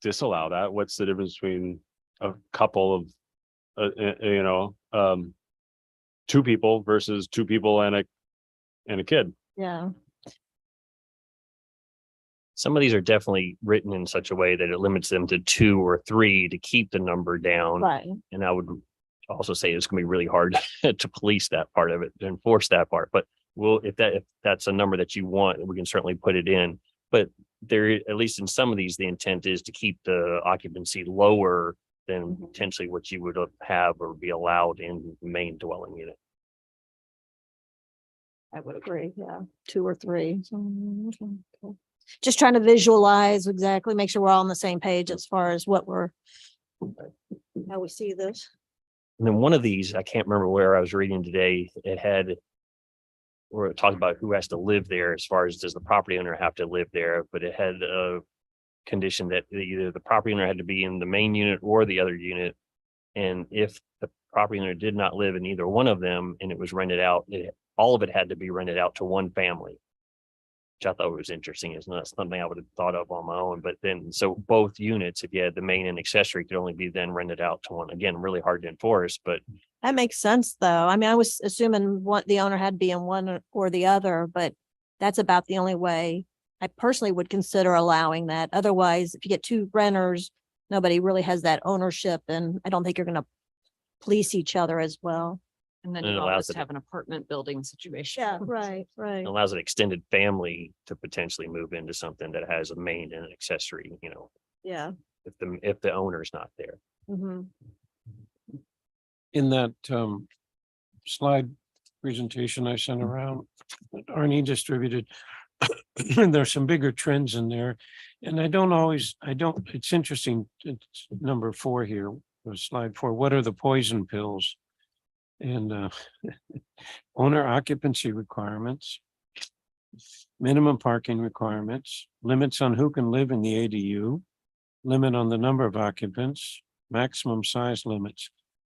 disallow that. What's the difference between a couple of, 2 people versus 2 people and a kid? Yeah, Some of these are definitely written in such a way that it limits them to 2 or 3 to keep the number down. right. And I would also say it's gonna be really hard to police that part of it, to enforce that part. But if that's a number that you want, we can certainly put it in. But there, at least in some of these, the intent is to keep the occupancy lower than Mhm. potentially what you would have or be allowed in the main dwelling unit. I would agree, yeah, 2 or 3. Okay, cool. Just trying to visualize exactly, make sure we're all on the same page as far as how we see this. And then one of these, I can't remember where I was reading today, it had, where it talked about who has to live there, as far as does the property owner have to live there, but it had a condition that either the property owner had to be in the main unit or the other unit. And if the property owner did not live in either one of them and it was rented out, all of it had to be rented out to 1 family. which I thought was interesting. It's not something I would have thought of on my own, but then, so both units, if you had the main and accessory, could only be then rented out to one. Again, really hard to enforce, but That makes sense, though. I mean, I was assuming what the owner had to be in one or the other, but that's about the only way I personally would consider allowing that. Otherwise, if you get two renters, nobody really has that ownership, and I don't think you're gonna police each other as well. And then And it you allows almost it- have an apartment building situation. Right. it allows an extended family to potentially move into something that has a main and an accessory, you know, Yeah. if the owner's not there. Mhm. In that slide presentation I sent around, that Arnie distributed, there's some bigger trends in there. And it's interesting, it's number 4 here, or slide 4, what are the poison pills? And owner occupancy requirements, minimum parking requirements, limits on who can live in the ADU, limit on the number of occupants, maximum size limits.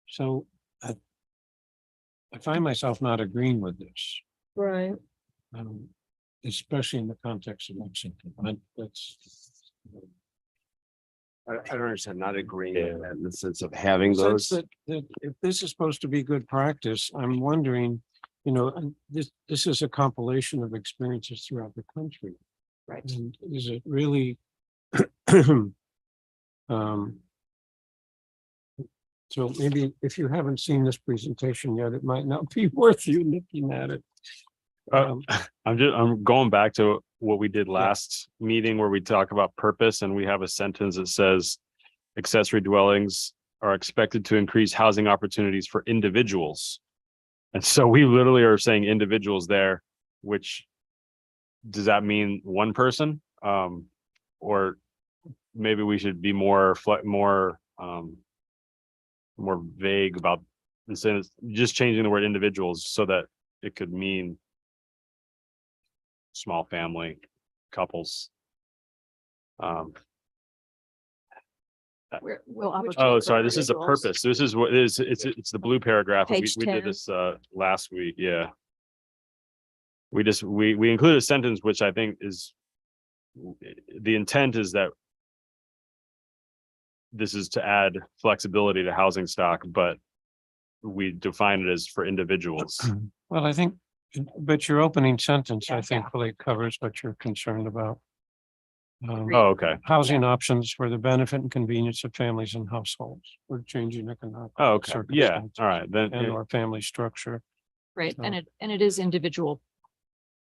So I find myself not agreeing with this, Right. especially in the context of Lexington. I don't understand, not agreeing Yeah. with that in the sense of having Since those. that if this is supposed to be good practice, I'm wondering, and this is a compilation of experiences throughout the country. Right. And is it really? um, So maybe if you haven't seen this presentation yet, it might not be worth you looking at it. Uh, I'm going back to what we did last meeting where we talk about purpose and we have a sentence that says accessory dwellings are expected to increase housing opportunities for individuals. And so we literally are saying individuals there, which does that mean one person? Or maybe we should be more vague about instead of just changing the word individuals so that it could mean small family couples. Oh, sorry, this is the purpose. This is what it is. It's the blue paragraph. We Page did 10. this last week. Yeah. We included a sentence which I think is the intent is that this is to add flexibility to housing stock, but we define it as for individuals. Well, I think, but your opening sentence, I Yeah. think, really covers what you're concerned about. Oh, okay. Housing options for the benefit and convenience of families and households. We're changing economic. Oh, okay. Yeah. circumstances All right. Then And our family structure. Right, So- and it is individual,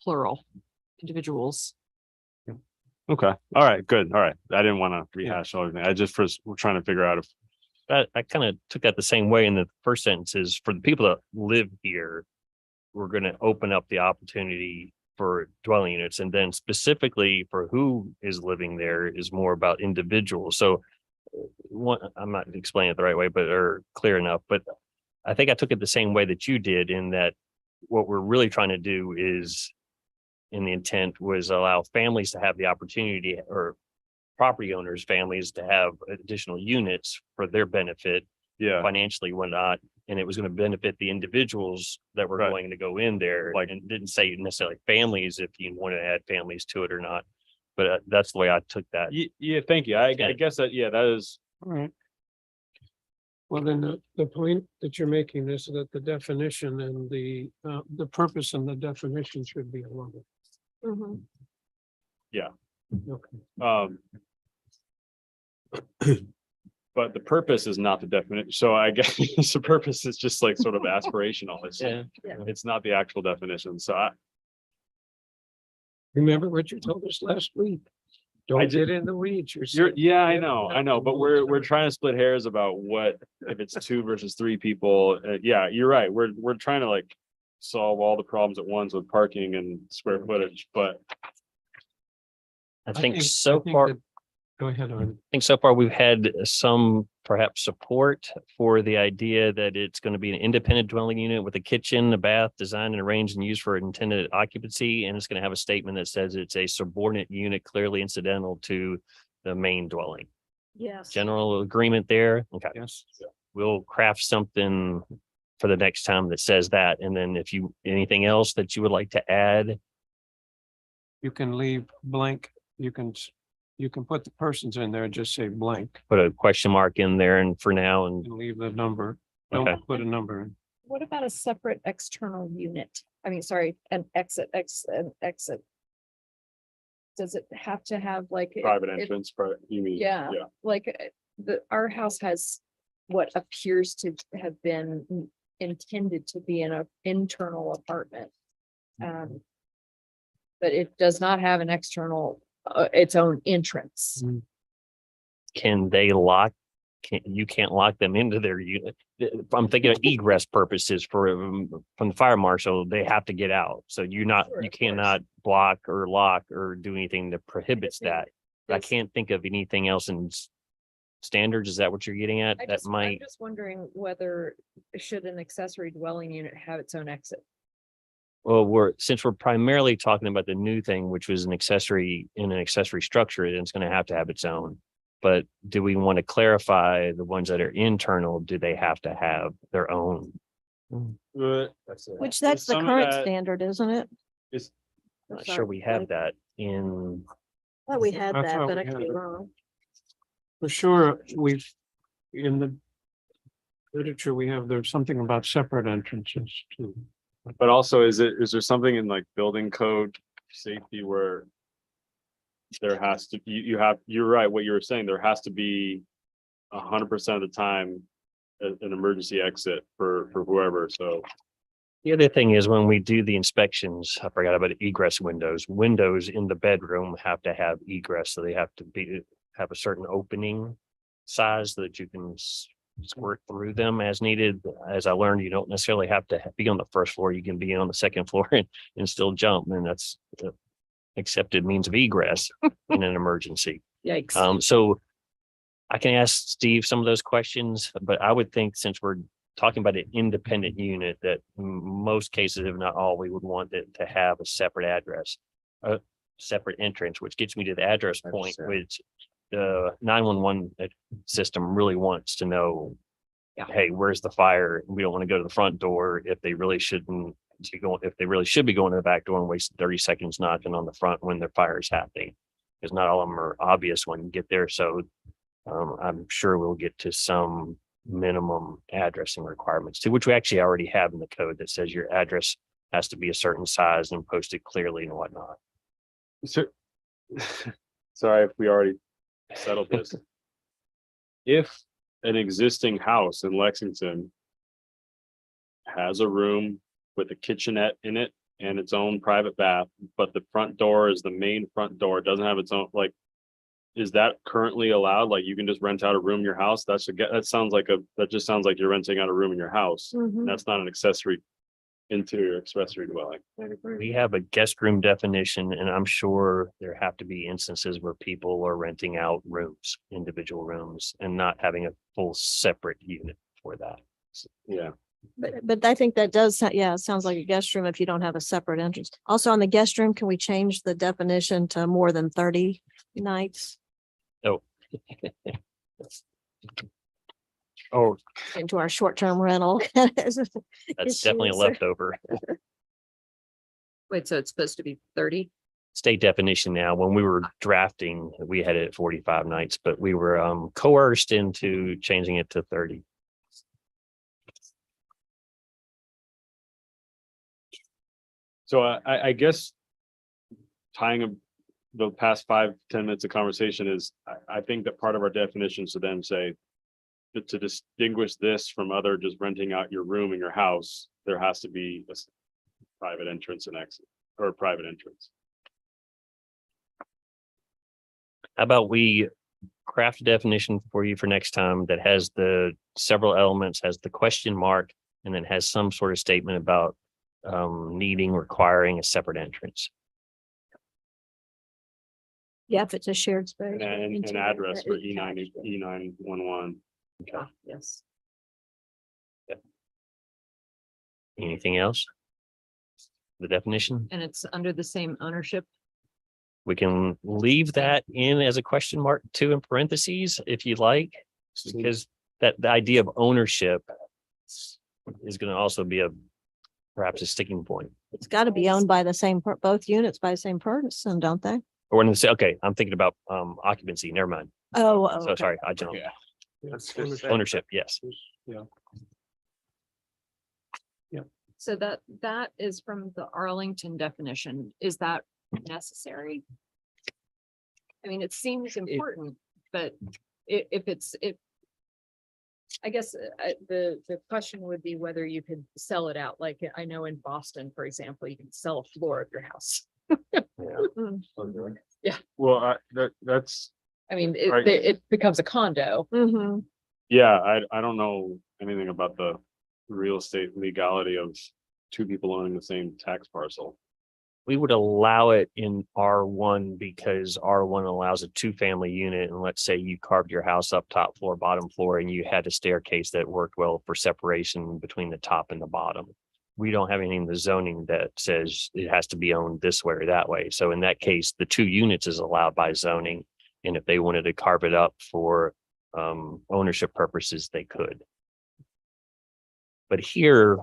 plural, individuals. okay. All right. Good. All right. I didn't want to rehash everything. I just first we're trying to figure out if I kind of took that the same way in the first sentence is for the people that live here, we're going to open up the opportunity for dwelling units. And then specifically for who is living there is more about individuals. So one, I'm not explaining it the right way, but or clear enough, but I think I took it the same way that you did in that what we're really trying to do is in the intent was allow families to have the opportunity or property owners, families to have additional units for their benefit yeah. financially, whatnot. And it was going to benefit the individuals that were Right. going to go in there. Like- And didn't say necessarily families if you want to add families to it or not. But that's the way I took that. Yeah. Thank you. I guess that that is All right. Well, then the point that you're making is that the definition and the purpose and the definition should be aligned. Mhm. Okay. But the purpose is not the definition. So I guess the purpose is just like sort of aspirational. It's not the actual definition. So Remember what you told us last week? I Don't did- get in the weeds. I know, but we're trying to split hairs about what if it's 2 versus 3 people. Yeah, you're right. We're trying to like solve all the problems at once with parking and square footage, but I think so far, Go ahead, Arnie. I think so far we've had some perhaps support for the idea that it's going to be an independent dwelling unit with a kitchen, a bath, designed and arranged and used for intended occupancy. And it's going to have a statement that says it's a subordinate unit clearly incidental to the main dwelling. Yes. General agreement there. Okay. Yes. We'll craft something for the next time that says that. And then if you, anything else that you would like to add You can leave blank, you can put the persons in there, and just say blank Put a question mark in there and for now and and leave the number. Okay. Don't put a number in. What about a separate external unit? I mean, sorry, an exit. Does it have to have like? Private it- entrance, you mean? Yeah, like our house has what appears to have been intended to be an internal apartment. But it does not have an external, its own entrance. can they lock? You can't lock them into their unit. I'm thinking of egress purposes from the fire marshal, they have to get out. So Sure, you of course. cannot block or lock or do anything that prohibits mean, that. I this- can't think of anything else in standards. Is that what you're getting at? That I'm might, just wondering whether should an accessory dwelling unit have its own exit? well, since we're primarily talking about the new thing, which was an accessory in an accessory structure, then it's going to have its own. But do we want to clarify the ones that are internal? Do they have to have their own? Which that's the current standard, isn't it? Is, I'm not sure we have that in, Thought we had I that, thought but we I could had be it. wrong. For sure, in the literature, we have, there's something about separate entrances too. but also is there something in like building code safety where there has to, you're right, what you were saying, there has to be 100% of the time an emergency exit for whoever, so. the other thing is when we do the inspections, I forgot about egress windows. Windows in the bedroom have to have egress, so they have to have a certain opening size so that you can squirt through them as needed. As I learned, you don't necessarily have to be on the first floor. You can be on the second floor and still jump, and that's the accepted means of egress in an emergency. Yikes. So I can ask Steve some of those questions, but I would think since we're talking about an independent unit, that in most cases, if not all, we would want it to have a separate address, a separate entrance, which gets me to the address point, which the 911 system really wants to know, hey, where's the fire? We don't want to go to the front door if they really shouldn't be going, if they really should be going to the back door and wasting 30 seconds knocking on the front when their fire is happening. Because not all of them are obvious when you get there. So I'm sure we'll get to some minimum addressing requirements too, which we actually already have in the code that says your address has to be a certain size and posted clearly and whatnot. So, sorry if we already settled this. If an existing house in Lexington has a room with a kitchenette in it and its own private bath, but the front door is the main front door, it doesn't have its own, like, is that currently allowed? Like you can just rent out a room in your house? That just sounds like you're renting out a room in your house. Mhm. That's not an interior accessory dwelling. We have a guest room definition, and I'm sure there have to be instances where people are renting out rooms, individual rooms, and not having a full separate unit for that. Yeah. But I think that does, yeah, it sounds like a guest room if you don't have a separate entrance. Also on the guest room, can we change the definition to more than 30 nights Oh, into our short-term rental? that's definitely a issues. leftover. Wait, so it's supposed to be 30? State definition now. When we were drafting, we had it at 45 nights, but we were coerced into changing it to 30. So I guess tying the past 5-10 minutes of conversation is, I think that part of our definition should then say to distinguish this from other just renting out your room in your house, there has to be a private entrance and exit or a private entrance. How about we craft a definition for you for next time that has the several elements, has the question mark, and then has some sort of statement about requiring a separate entrance. Yeah, if it's a shared space. And an address for E911. Yes. Anything else? The definition? And it's under the same ownership. We can leave that in as a question mark too in parentheses if you like, because that the idea of ownership is going to also be perhaps a sticking point. It's got to be owned by the same, both units by the same person, don't they? Or when they say, okay, I'm thinking about occupancy, never mind. Oh, So okay. sorry, I jumped. Yeah. That's Ownership. Ownership, yes. Yeah. So that is from the Arlington definition. Is that necessary? I mean, it seems important, but if I guess the question would be whether you could sell it out. Like I know in Boston, for example, you can sell a floor of your house. Well, that's, I mean, Right. it becomes a condo. Mm-hmm. yeah, I don't know anything about the real estate legality of two people owning the same tax parcel. We would allow it in R1 because R1 allows a two-family unit. And let's say you carved your house up top floor, bottom floor, and you had a staircase that worked well for separation between the top and the bottom. We don't have anything in the zoning that says it has to be owned this way or that way. So in that case, the 2 units is allowed by zoning. And if they wanted to carve it up for ownership purposes, they could. But here,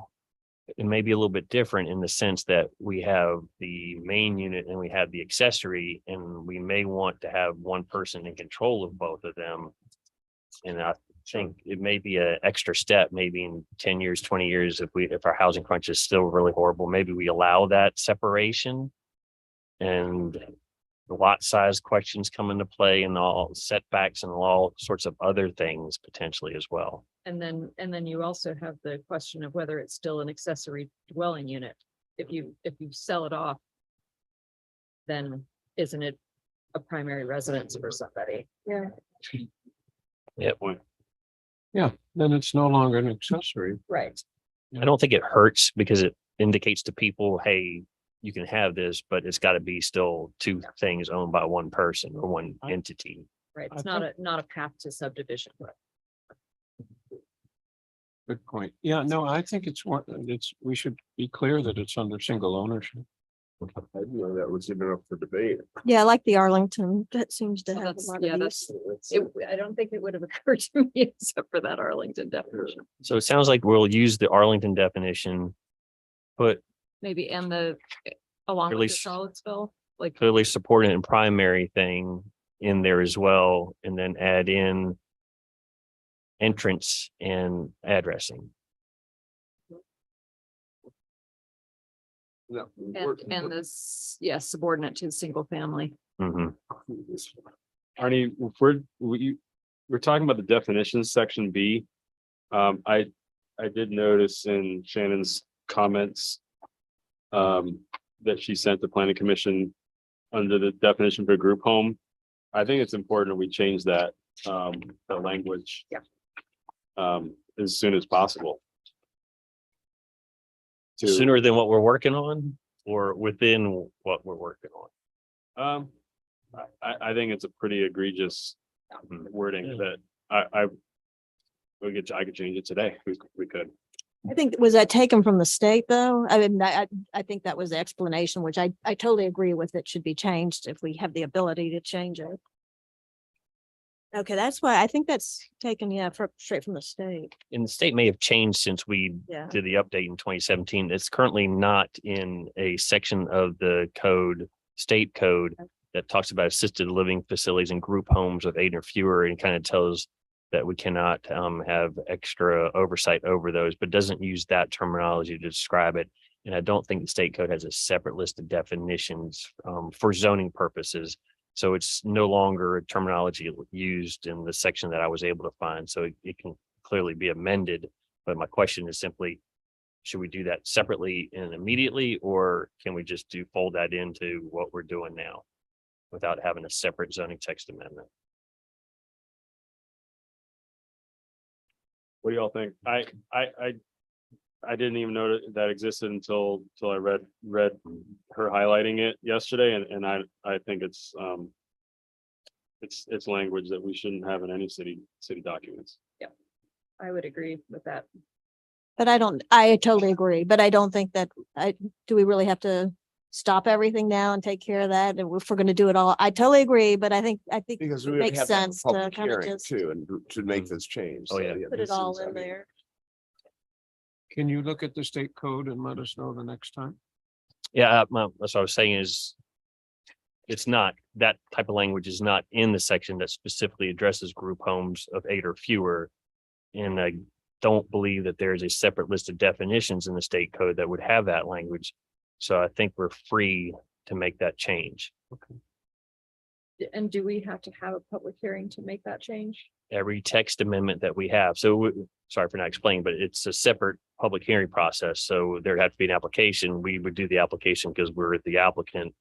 it may be a little bit different in the sense that we have the main unit and we have the accessory, and we may want to have one person in control of both of them. And I think it may be an extra step, maybe in 10 years, 20 years, if our housing crunch is still really horrible, maybe we allow that separation. And the lot size questions come into play, and all setbacks and all sorts of other things potentially as well. And then you also have the question of whether it's still an accessory dwelling unit. If you sell it off, then isn't it a primary residence for somebody? Yeah. Yeah, then it's no longer an accessory. Right. I don't think it hurts because it indicates to people, hey, you can have this, but it's got to be still 2 things owned by one person or one entity. Right. I It's not a path to subdivision. Good point. Yeah, no, I think we should be clear that it's under single ownership. I didn't know that was even up for debate. Yeah, I like the Arlington. That seems to So have a that's- lot yeah, of that's- these. I don't think it would have occurred to me except for that Arlington definition. So it sounds like we'll use the Arlington definition, put Maybe and along with the Release- Charlottesville, like clearly supported and primary thing in there as well, and then add in entrance and addressing. No. and this, yes, subordinate to single family. Mhm. Arnie, if we're talking about the definitions, section B. I did notice in Shannon's comments that she sent the planning commission under the definition for group home. I think it's important that we change that, the language. Yeah. As soon as possible. To- Sooner than what we're working on or within what we're working on. I think it's a pretty egregious wording that I could change it today. We could. I think, was that taken from the state though? I mean, I think that was the explanation, which I totally agree with. It should be changed if we have the ability to change it. Okay, that's why I think that's taken, yeah, straight from the state. And the state may have changed since we Yeah. did the update in 2017. It's currently not in a section of the code, state code, that talks about assisted living facilities and group homes of 8 or fewer, and kind of tells that we cannot have extra oversight over those, but doesn't use that terminology to describe it. And I don't think the state code has a separate list of definitions for zoning purposes. So it's no longer a terminology used in the section that I was able to find. So it can clearly be amended. But my question is simply, should we do that separately and immediately, or can we just fold that into what we're doing now without having a separate zoning text amendment? What do y'all think? I didn't even know that existed until I read her highlighting it yesterday, and I think it's language that we shouldn't have in any city documents. I would agree with that. But I totally agree, but I don't think that, do we really have to stop everything now and take care of that? And if we're gonna do it all, I totally agree, but I think Because it we would makes have to have a sense to public kind of hearing just too, and to make this change. Oh, So, yeah. put this it all is, I in mean, there. Can you look at the state code and let us know the next time? Yeah, that's what I was saying is it's not, that type of language is not in the section that specifically addresses group homes of 8 or fewer. And I don't believe that there's a separate list of definitions in the state code that would have that language. So I think we're free to make that change. And do we have to have a public hearing to make that change? Every text amendment that we have. So sorry for not explaining, but it's a separate public hearing process. So there'd have to be an application. We would do the application because we're the applicant.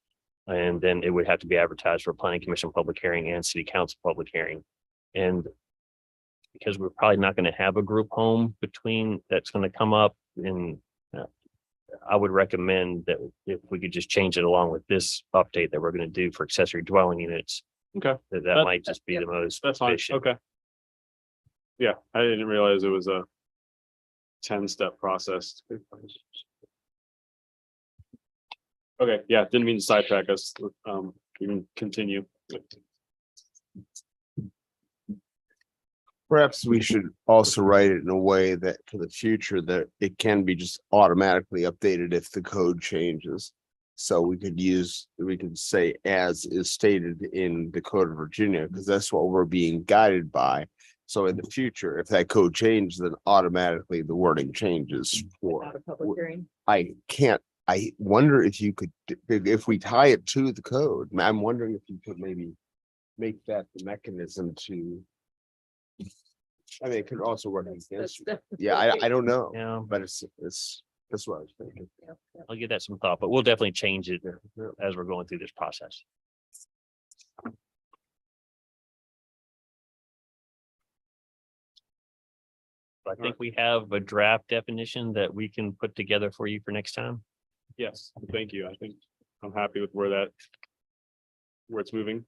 And then it would have to be advertised for planning commission public hearing and city council public hearing. And because we're probably not going to have a group home between that's going to come up, and I would recommend that if we could just change it along with this update that we're going to do for accessory dwelling units. Okay. That might just be the most That's fine. efficient. Okay. Yeah, I didn't realize it was a 10-step process. Okay, yeah, didn't mean to sidetrack us. We can continue. Perhaps we should also write it in a way that for the future that it can be just automatically updated if the code changes. So we could say as is stated in the Code of Virginia, because that's what we're being guided by. So in the future, if that code changes, then automatically the wording changes for. Without a public hearing? I wonder if you could, if we tie it to the code, I'm wondering if you could maybe make that the mechanism to. I mean, it could also work against, yeah, I don't know, Yeah, but it's, that's what I was thinking. I'll give that some thought, but we'll definitely change it as we're going through this process. I think we have a draft definition that we can put together for you for next time. Yes, thank you. I think I'm happy with where it's moving.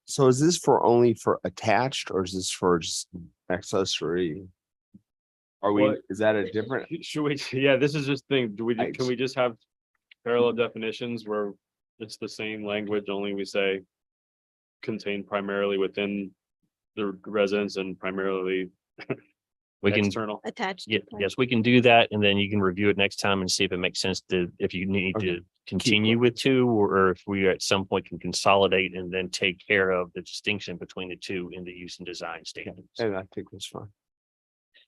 So is this for only for attached or is this for just accessory? Are we, Well, is that a different? Should we, yeah, this is just thing, can we just have parallel definitions where it's the same language, only we say contained primarily within the residence and primarily We can, external? Attached. yes, we can do that. And then you can review it next time and see if it makes sense to, if you need to continue with two, or if we at some point can consolidate and then take care of the distinction between the two in the use and design standards. And I think that's fine.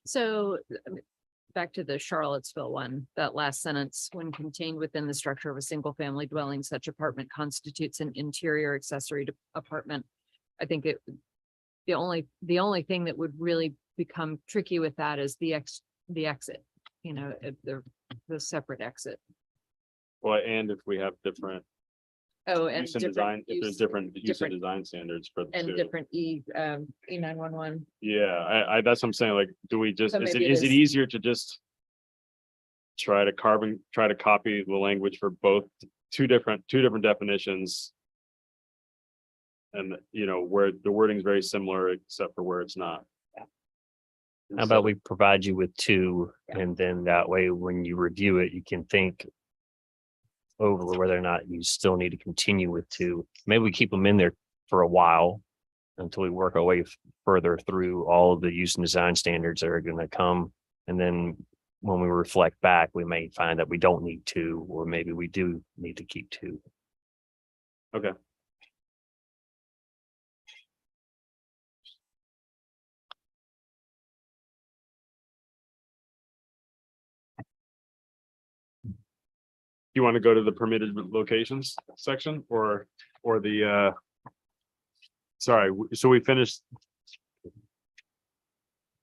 So back to the Charlottesville one, that last sentence, when contained within the structure of a single family dwelling, such apartment constitutes an interior accessory to apartment. I think the only thing that would really become tricky with that is the exit, the separate exit. Well, and if we have different Oh, and use and design, if there's different use and different- design standards for the and two. different E911. Yeah, I that's what I'm saying, like, do we just, So is it maybe it is- easier to just try to copy the language for both, two different definitions? And where the wording is very similar, except for where it's not. How about we provide you with two, and then that way, when you review it, you can think over whether or not you still need to continue with two. Maybe we keep them in there for a while until we work our way further through all of the use and design standards that are going to come. And then when we reflect back, we may find that we don't need two, or maybe we do need to keep two. Okay. You want to go to the permitted locations section or the sorry, so we finished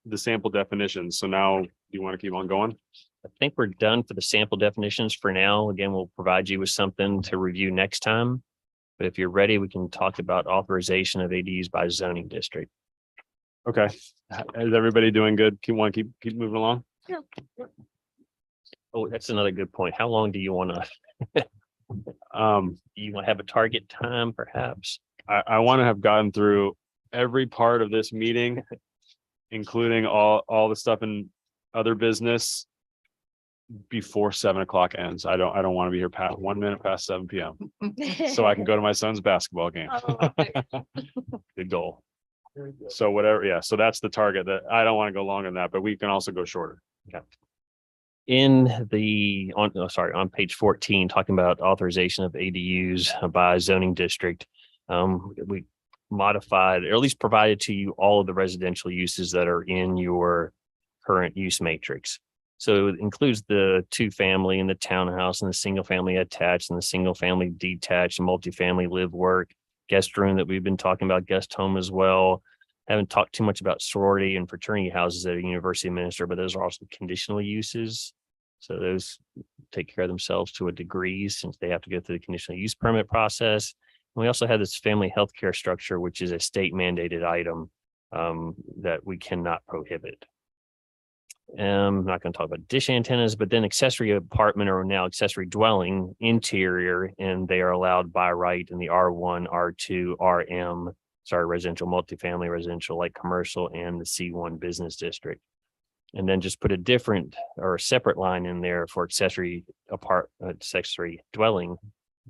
the sample definitions. So now you want to keep on going? I think we're done for the sample definitions for now. Again, we'll provide you with something to review next time. But if you're ready, we can talk about authorization of ADUs by zoning district. Okay. Is everybody doing good? Keep moving along? Oh, that's another good point. How long do you want to, you want to have a target time perhaps? I want to have gotten through every part of this meeting, including all the stuff in other business before 7 o'clock ends. I don't want to be here past 1 minute past 7 p.m. so I can go to my son's basketball game. Good goal. So whatever, yeah. So that's the target. That I don't want to go longer than that, but we can also go shorter. Okay. on page 14, talking about authorization of ADUs by zoning district. We modified, or at least provided to you all of the residential uses that are in your current use matrix. So it includes the 2-family and the townhouse and the single family attached and the single family detached, multifamily live work, guest room that we've been talking about, guest home as well. Haven't talked too much about sorority and fraternity houses that are university administered, but those are also conditional uses. So those take care of themselves to a degree since they have to go through the conditional use permit process. And we also have this family healthcare structure, which is a state mandated item that we cannot prohibit. I'm not going to talk about dish antennas, but then accessory apartment or now accessory dwelling interior, and they are allowed by right in the R1, R2, RM, residential, multifamily, residential, light commercial, and the C1 business district. And then just put a different or a separate line in there for accessory dwelling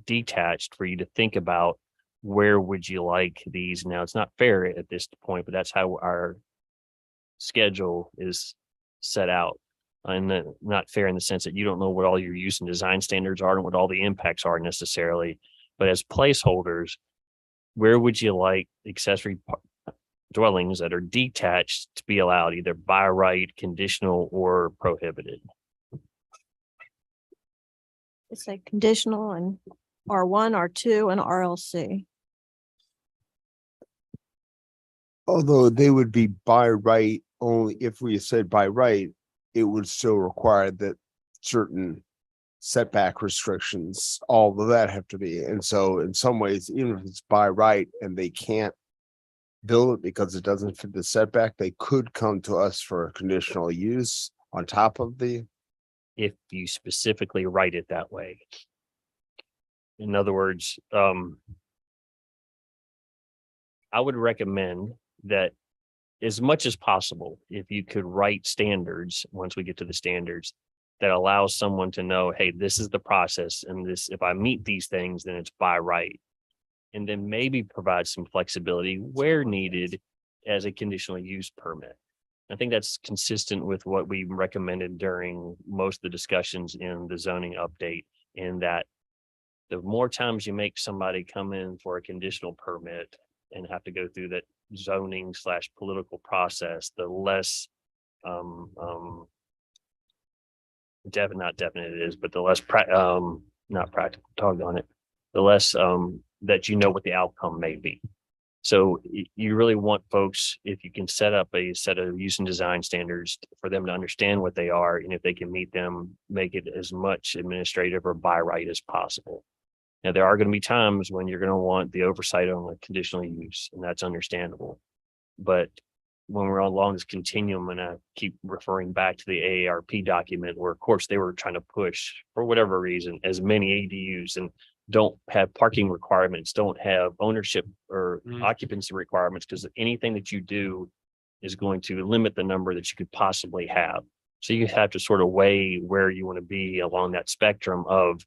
detached for you to think about where would you like these. Now, it's not fair at this point, but that's how our schedule is set out. And not fair in the sense that you don't know what all your use and design standards are and what all the impacts are necessarily. But as placeholders, where would you like accessory dwellings that are detached to be allowed either by right, conditional, or prohibited? It's like conditional and R1, R2, and RLC. Although they would be by right only if we said by right, it would still require that certain setback restrictions, all of that have to be. And so in some ways, even if it's by right and they can't build it because it doesn't fit the setback, they could come to us for a conditional use on top of the. If you specifically write it that way. In other words, I would recommend that as much as possible, if you could write standards, once we get to the standards, that allows someone to know, hey, this is the process, and this, if I meet these things, then it's by right. And then maybe provide some flexibility where needed as a conditional use permit. I think that's consistent with what we recommended during most of the discussions in the zoning update, in that the more times you make somebody come in for a conditional permit and have to go through that zoning / political process, the less not definite it is, but the less not practical, doggone it, the less that you know what the outcome may be. So you really want folks, if you can set up a set of use and design standards for them to understand what they are, and if they can meet them, make it as much administrative or by right as possible. Now, there are going to be times when you're going to want the oversight on the conditional use, and that's understandable. But when we're along this continuum, and I keep referring back to the AARP document, where of course they were trying to push, for whatever reason, as many ADUs and don't have parking requirements, don't have ownership or occupancy requirements, because anything that you do is going to limit the number that you could possibly have. So you have to sort of weigh where you want to be along that spectrum of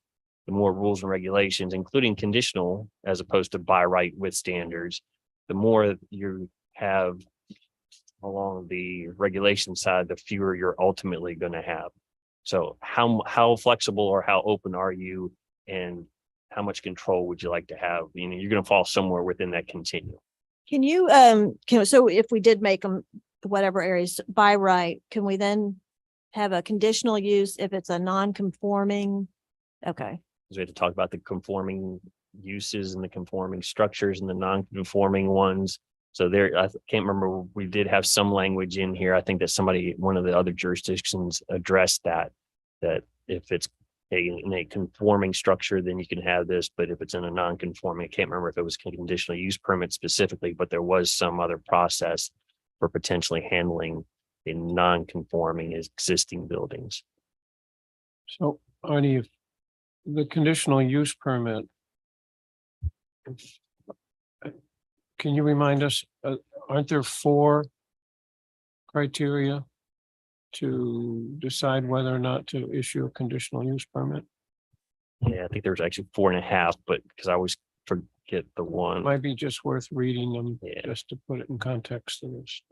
the more rules and regulations, including conditional as opposed to by right with standards. The more you have along the regulation side, the fewer you're ultimately going to have. So how flexible or how open are you, and how much control would you like to have? You know, you're going to fall somewhere within that continuum. Can you, so if we did make them whatever areas by right, can we then have a conditional use if it's a non-conforming? Okay. Because we have to talk about the conforming uses and the conforming structures and the non-conforming ones. So there, I can't remember, we did have some language in here. I think that one of the other jurisdictions addressed that if it's in a conforming structure, then you can have this, but if it's in a non-conforming, I can't remember if it was conditional use permit specifically, but there was some other process for potentially handling a non-conforming existing buildings. So Arnie, the conditional use permit, can you remind us, aren't there 4 criteria to decide whether or not to issue a conditional use permit? Yeah, I think there's actually 4.5, but because I always forget the one. Might be just worth reading them, Yeah. just to put it in context of this.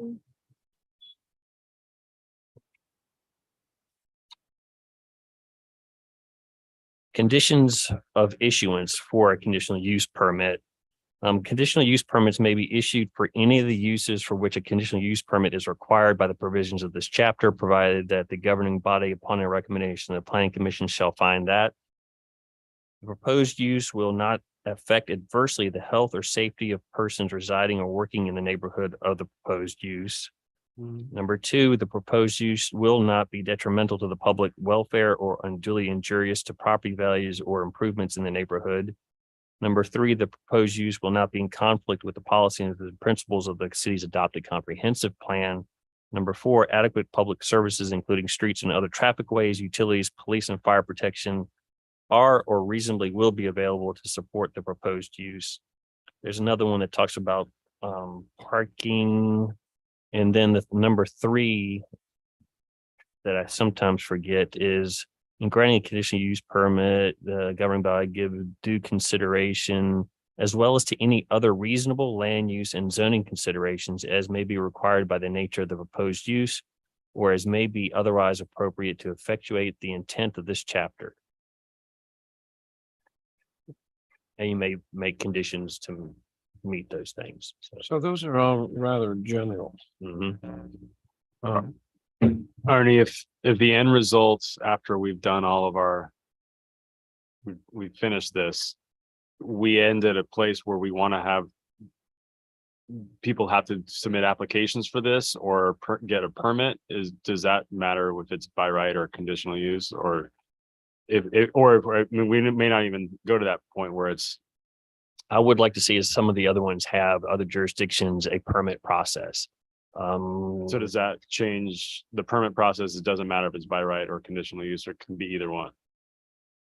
Conditions of issuance for a conditional use permit. Conditional use permits may be issued for any of the uses for which a conditional use permit is required by the provisions of this chapter, provided that the governing body, upon a recommendation of the planning commission, shall find that the proposed use will not affect adversely the health or safety of persons residing or working in the neighborhood of the proposed use. Number two, the proposed use will not be detrimental to the public welfare or unduly injurious to property values or improvements in the neighborhood. Number three, the proposed use will not be in conflict with the policy and the principles of the city's adopted comprehensive plan. Number four, adequate public services, including streets and other traffic ways, utilities, police and fire protection are or reasonably will be available to support the proposed use. There's another one that talks about parking. And then the number three that I sometimes forget is in granting a conditional use permit, the governing body give due consideration as well as to any other reasonable land use and zoning considerations as may be required by the nature of the proposed use or as may be otherwise appropriate to effectuate the intent of this chapter. And you may make conditions to meet those things. So those are all rather general. Mhm. Arnie, if the end results after we've done all of our, we've finished this, we end at a place where we want to have people have to submit applications for this or get a permit, does that matter if it's by right or conditional use, or if I mean, we may not even go to that point where it's. I would like to see as some of the other ones have other jurisdictions, a permit process. So does that change the permit process? It doesn't matter if it's by right or conditional use, or it can be either one.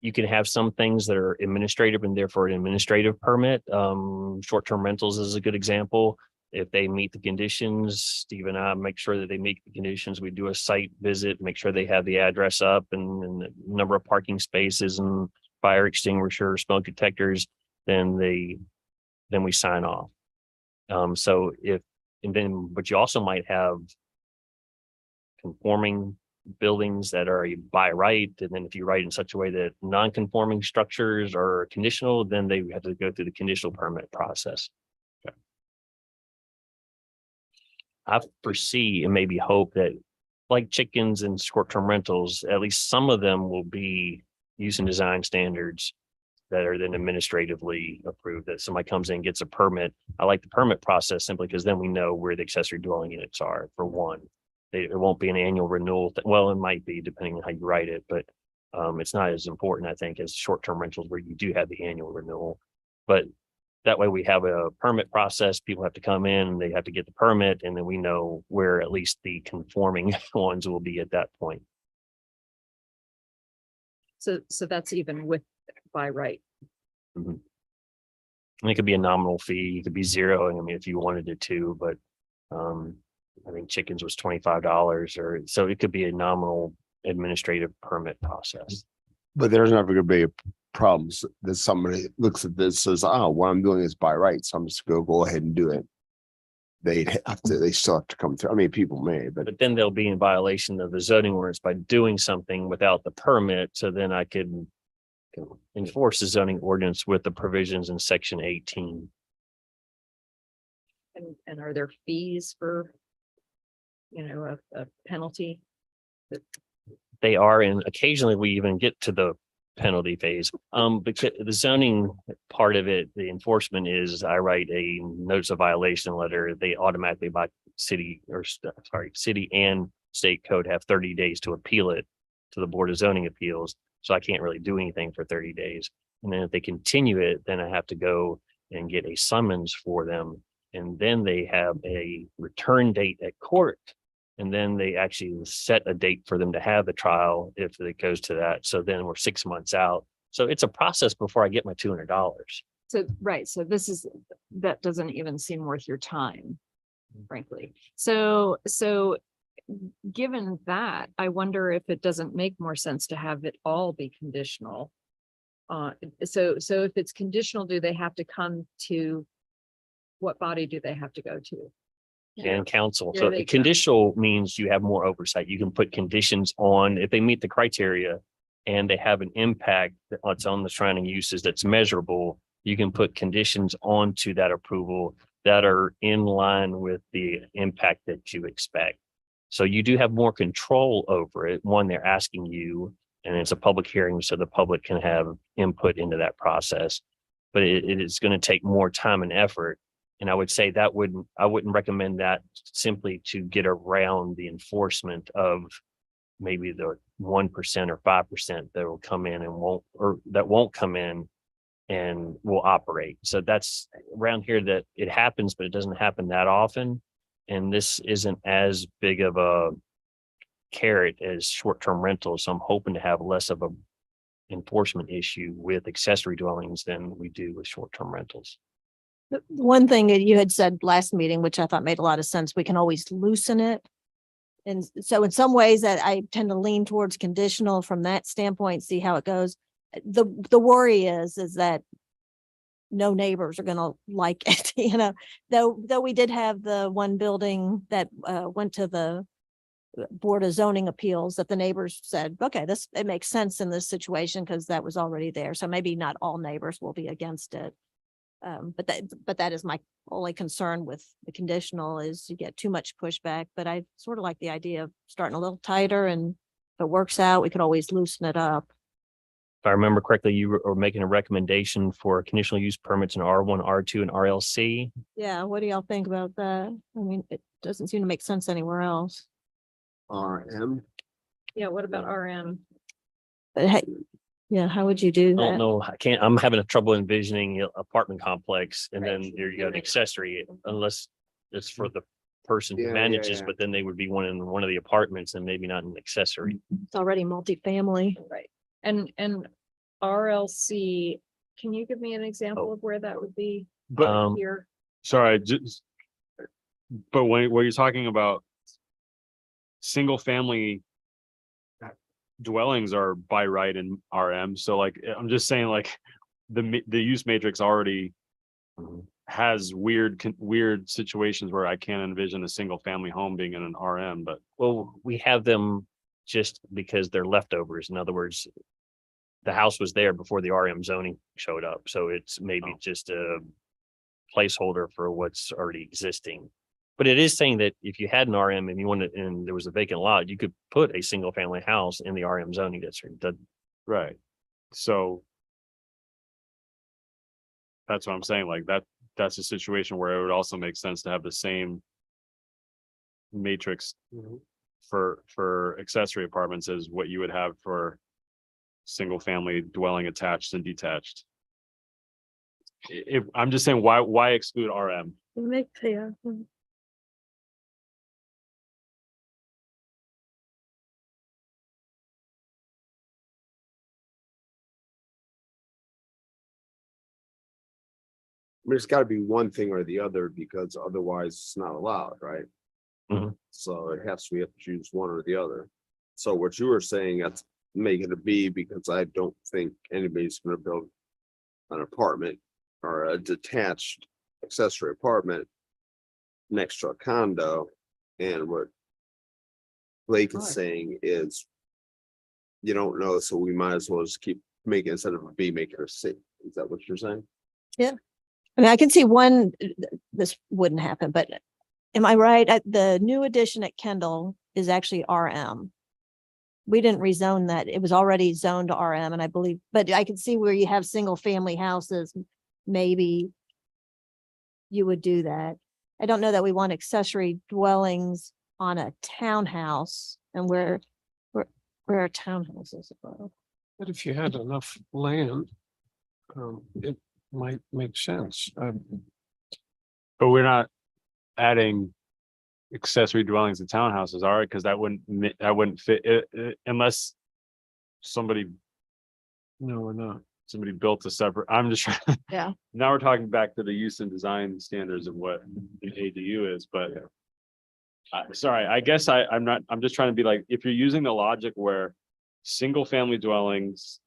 You can have some things that are administrative and therefore an administrative permit. Short-term rentals is a good example. If they meet the conditions, Steve and I make sure that they meet the conditions. We do a site visit, make sure they have the address up and the number of parking spaces and fire extinguisher, smoke detectors, then we sign off. But you also might have conforming buildings that are by right, and then if you write in such a way that non-conforming structures are conditional, then they have to go through the conditional permit process. Okay. I foresee and maybe hope that like chickens and short-term rentals, at least some of them will be use and design standards that are then administratively approved, that somebody comes in and gets a permit. I like the permit process simply because then we know where the accessory dwelling units are, for one. It won't be an annual renewal. Well, it might be depending on how you write it, but it's not as important, I think, as short-term rentals where you do have the annual renewal. But that way we have a permit process. People have to come in, they have to get the permit, and then we know where at least the conforming ones will be at that point. So that's even with by right. And it could be a nominal fee, it could be zero. And I mean, if you wanted it to, but I think chickens was $25 or so it could be a nominal administrative permit process. But there's never gonna be a problem that somebody looks at this, says, oh, what I'm doing is by right, so I'm just gonna go ahead and do it. They still have to come through. I mean, people may, but But then they'll be in violation of the zoning ordinance by doing something without the permit. So then I can enforce the zoning ordinance with the provisions in section 18. And are there fees for, a penalty? They are, and occasionally we even get to the penalty phase. Because the zoning part of it, the enforcement is I write a notice of violation letter. They automatically by city and state code have 30 days to appeal it to the Board of Zoning Appeals. So I can't really do anything for 30 days. And then if they continue it, then I have to go and get a summons for them. And then they have a return date at court. And then they actually set a date for them to have the trial if it goes to that. So then we're 6 months out. So it's a process before I get my $200. So, right, so that doesn't even seem worth your time, frankly. So given that, I wonder if it doesn't make more sense to have it all be conditional. So if it's conditional, do they have to come to, what body do they have to go to? And council. Here So they the come. conditional means you have more oversight. You can put conditions on if they meet the criteria. and they have an impact that's on the surrounding uses that's measurable, you can put conditions onto that approval that are in line with the impact that you expect. So you do have more control over it. One, they're asking you, and it's a public hearing, so the public can have input into that process. But it is going to take more time and effort. And I would say I wouldn't recommend that simply to get around the enforcement of maybe the 1% or 5% that will come in and won't come in and will operate. So that's around here that it happens, but it doesn't happen that often. And this isn't as big of a carrot as short-term rentals. So I'm hoping to have less of a enforcement issue with accessory dwellings than we do with short-term rentals. The one thing that you had said last meeting, which I thought made a lot of sense, we can always loosen it. And so in some ways that I tend to lean towards conditional from that standpoint, see how it goes. The worry is that no neighbors are gonna like it, you know, though we did have the one building that went to the Board of Zoning Appeals that the neighbors said, okay, it makes sense in this situation because that was already there. So maybe not all neighbors will be against it. But that is my only concern with the conditional is you get too much pushback, but I sort of like the idea of starting a little tighter, and if it works out, we could always loosen it up. If I remember correctly, you were making a recommendation for conditional use permits in R1, R2, and RLC. Yeah, what do y'all think about that? I mean, it doesn't seem to make sense anywhere else. RM. Yeah, what about RM? But hey, yeah, how would you do I don't that? know. I'm having a trouble envisioning an apartment complex and Right. then you got an accessory unless it's for the person who Yeah, yeah, manages, yeah. but then they would be one of the apartments and maybe not an accessory. It's already multifamily. Right. And RLC, can you give me an example of where that would be But here? sorry, but when you're talking about single family dwellings are by right in RM. So like, I'm just saying like the use matrix already has weird situations where I can't envision a single family home being in an RM, but Well, we have them just because they're leftovers. In other words, the house was there before the RM zoning showed up. So it's maybe just a placeholder for what's already existing. But it is saying that if you had an RM and you wanted, and there was a vacant lot, you could put a single family house in the RM zoning district. right. So that's what I'm saying. Like that's a situation where it would also make sense to have the same matrix for accessory apartments as what you would have for single family dwelling attached and detached. If I'm just saying, why exclude RM? I mean, it's gotta be one thing or the other because otherwise it's not allowed, right? Mhm. So it has to, we have to choose one or the other. So what you were saying, that's make it a B because I don't think anybody's gonna build an apartment or a detached accessory apartment next to a condo. And what Blake is saying is you don't know, so we might as well just keep making, instead of a B, make it a C. Is that what you're saying? I mean, I can see one, this wouldn't happen, but am I right? The new addition at Kendall is actually RM. We didn't rezone that. It was already zoned to RM, and I believe, but I can see where you have single family houses, maybe you would do that. I don't know that we want accessory dwellings on a townhouse, and where are townhouses above? But if you had enough land, it might make sense. But we're not adding accessory dwellings to townhouses, all right? Because that wouldn't fit unless somebody No, we're not. built a separate. I'm just trying. Yeah. Now we're talking back to the use and design standards of what an ADU is, but. Sorry, I guess I'm not. I'm just trying to be like, if you're using the logic where single family dwellings,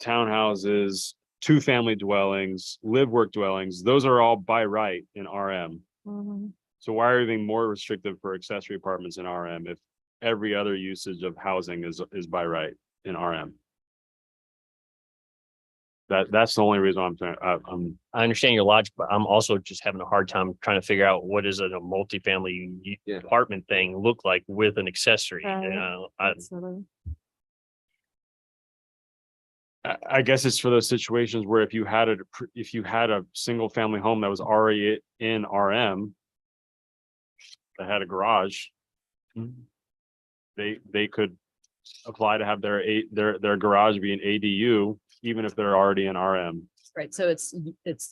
townhouses, 2-family dwellings, live work dwellings, those are all by right in RM. Mhm. So why are we being more restrictive for accessory apartments in RM if every other usage of housing is by right in RM? That's the only reason I'm saying, I'm, I understand your logic, but I'm also just having a hard time trying to figure out what does a multifamily Yeah. apartment thing look like with an accessory. Right. You know, I, I guess it's for those situations where if you had a single family home that was already in RM that had a garage, they could apply to have their garage be an ADU, even if they're already in RM. Right, so it's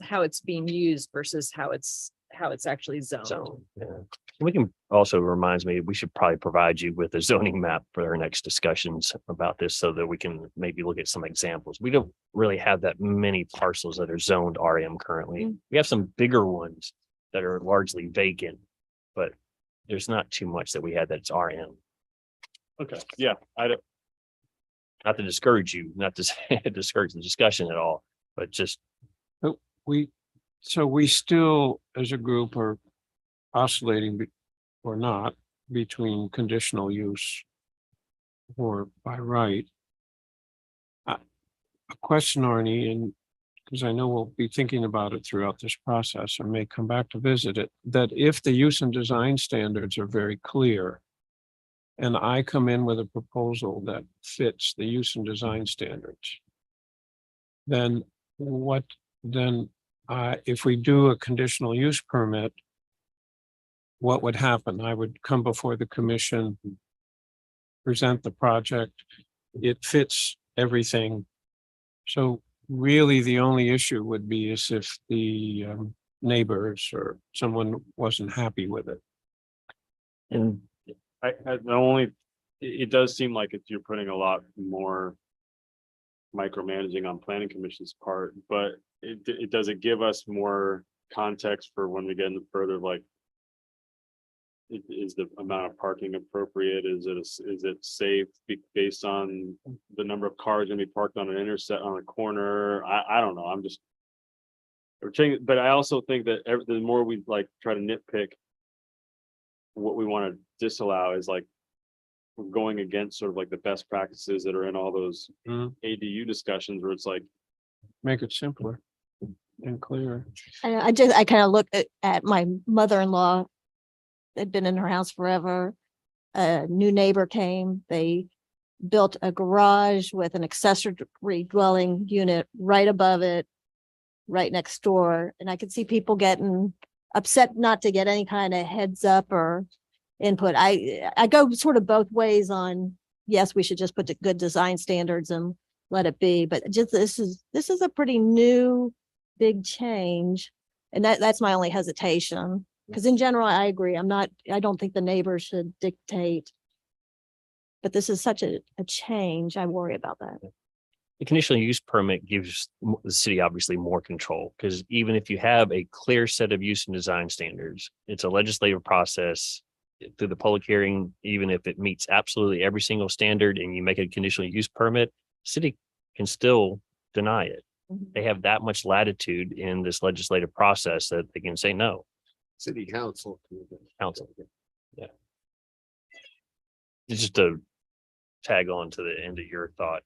how it's being used versus how it's actually zoned. so, yeah. We can also reminds me, we should probably provide you with a zoning map for our next discussions about this so that we can maybe look at some examples. We don't really have that many parcels that are zoned RM currently. Mm. We have some bigger ones that are largely vacant, but there's not too much that we had that's RM. Okay, yeah, I don't, Not to discourage you, not to discourage the discussion at all, but just So we still, as a group, are oscillating or not between conditional use or by right. A question, Arnie, and because I know we'll be thinking about it throughout this process and may come back to visit it, that if the use and design standards are very clear, and I come in with a proposal that fits the use and design standards, then if we do a conditional use permit, what would happen? I would come before the commission, present the project, it fits everything. So really, the only issue would be is if the neighbors or someone wasn't happy with it. and the only, it does seem like you're putting a lot more micromanaging on planning commission's part, but does it give us more context for when we get into further, like, is the amount of parking appropriate? Is it safe based on the number of cars gonna be parked on an on a corner? I don't know. I'm just. But I also think that the more we like try to nitpick what we want to disallow is like we're going against sort of like the best practices that are in all those ADU discussions where it's like, Make it simpler and clearer. I kind of look at my mother-in-law. They'd been in her house forever. A new neighbor came, they built a garage with an accessory dwelling unit right above it, right next door. And I could see people getting upset not to get any kind of heads up or input. I go sort of both ways on, yes, we should just put the good design standards and let it be, but just this is a pretty new big change. And that's my only hesitation. Because in general, I agree. I don't think the neighbors should dictate. But this is such a change. I worry about that. the conditional use permit gives the city obviously more control, because even if you have a clear set of use and design standards, it's a legislative process through the public hearing. Even if it meets absolutely every single standard and you make a conditional use permit, city can still deny it. They have that much latitude in this legislative process that they can say no. City council. Council. Yeah. It's just to tag on to the end of your thought.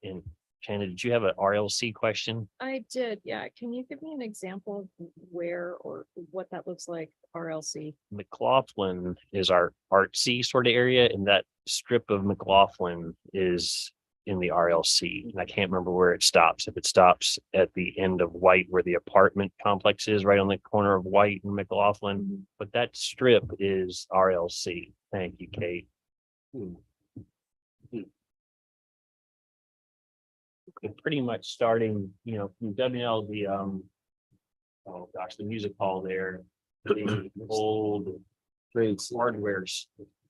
And Shannon, did you have an RLC question? I did, yeah. Can you give me an example of where or what that looks like, RLC? McLaughlin is our artsy sort of area, and that strip of McLaughlin is in the RLC. And I can't remember where it stops. If it stops at the end of White, where the apartment complex is, right on the corner of White and McLaughlin. But that strip is RLC. Thank you, Kate. Pretty much starting, from WL, oh gosh, the music hall there, the old hardware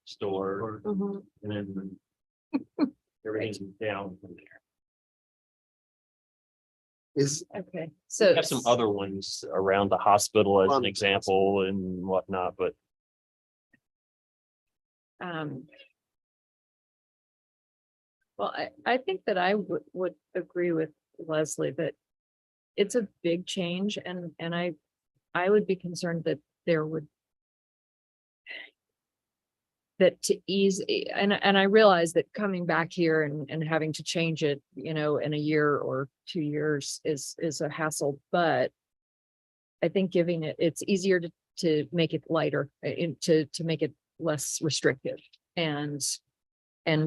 store, and then everything's down from there. Okay, We so. have some other ones around the hospital as an example and whatnot, but Well, I think that I would agree with Leslie that it's a big change, and I would be concerned that there would that to ease, and I realize that coming back here and having to change it, you know, in a year or 2 years is a hassle, but I think giving it's easier to make it lighter, to make it less restrictive and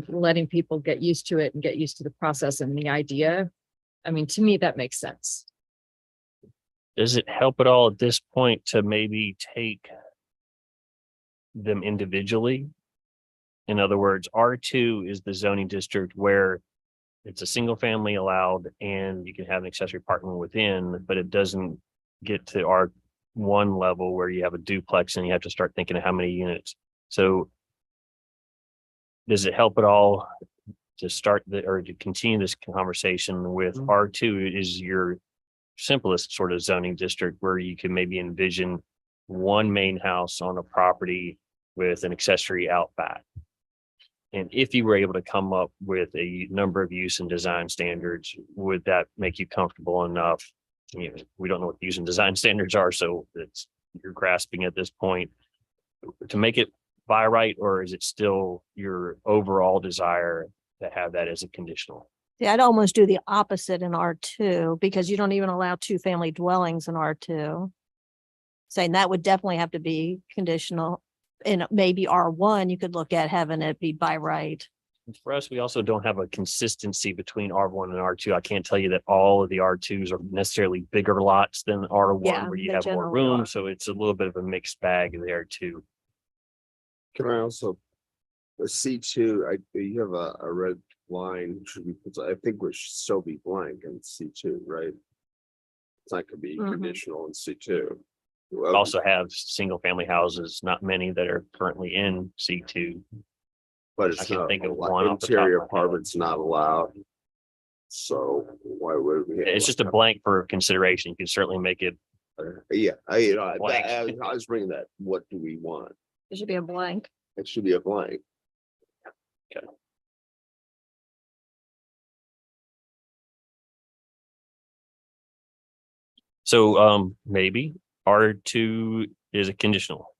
letting people get used to it and get used to the process and the idea. I mean, to me, that makes sense. Does it help at all at this point to maybe take them individually? In other words, R2 is the zoning district where it's a single family allowed and you can have an accessory apartment within, but it doesn't get to R1 level where you have a duplex and you have to start thinking of how many units. So does it help at all to start or to continue this conversation with R2 is your simplest sort of zoning district where you can maybe envision one main house on a property with an accessory out back. And if you were able to come up with a number of use and design standards, would that make you comfortable enough? You know, we don't know what use and design standards are, so you're grasping at this point to make it by right, or is it still your overall desire to have that as a conditional? Yeah, I'd almost do the opposite in R2 because you don't even allow 2-family dwellings in R2. Saying that would definitely have to be conditional. In maybe R1, you could look at having it be by right. For us, we also don't have a consistency between R1 and R2. I can't tell you that all of the R2s are necessarily bigger lots than R1 Yeah, where you they have more generally room. are. So it's a little bit of a mixed bag there too. Can I also, a C2, you have a red line, should be, I think we should still be blank in C2, right? It's not gonna be Mhm. conditional in C2. We Well, also have single family houses, not many that are currently in C2. but I it's can not, think of one off the top of interior my head. apartments not allowed. So why would we? It's just a blank for consideration. You can certainly make it. Yeah, Blank. I was bringing that, what do we want? It should be a blank. It should be a blank. So maybe R2 is a conditional.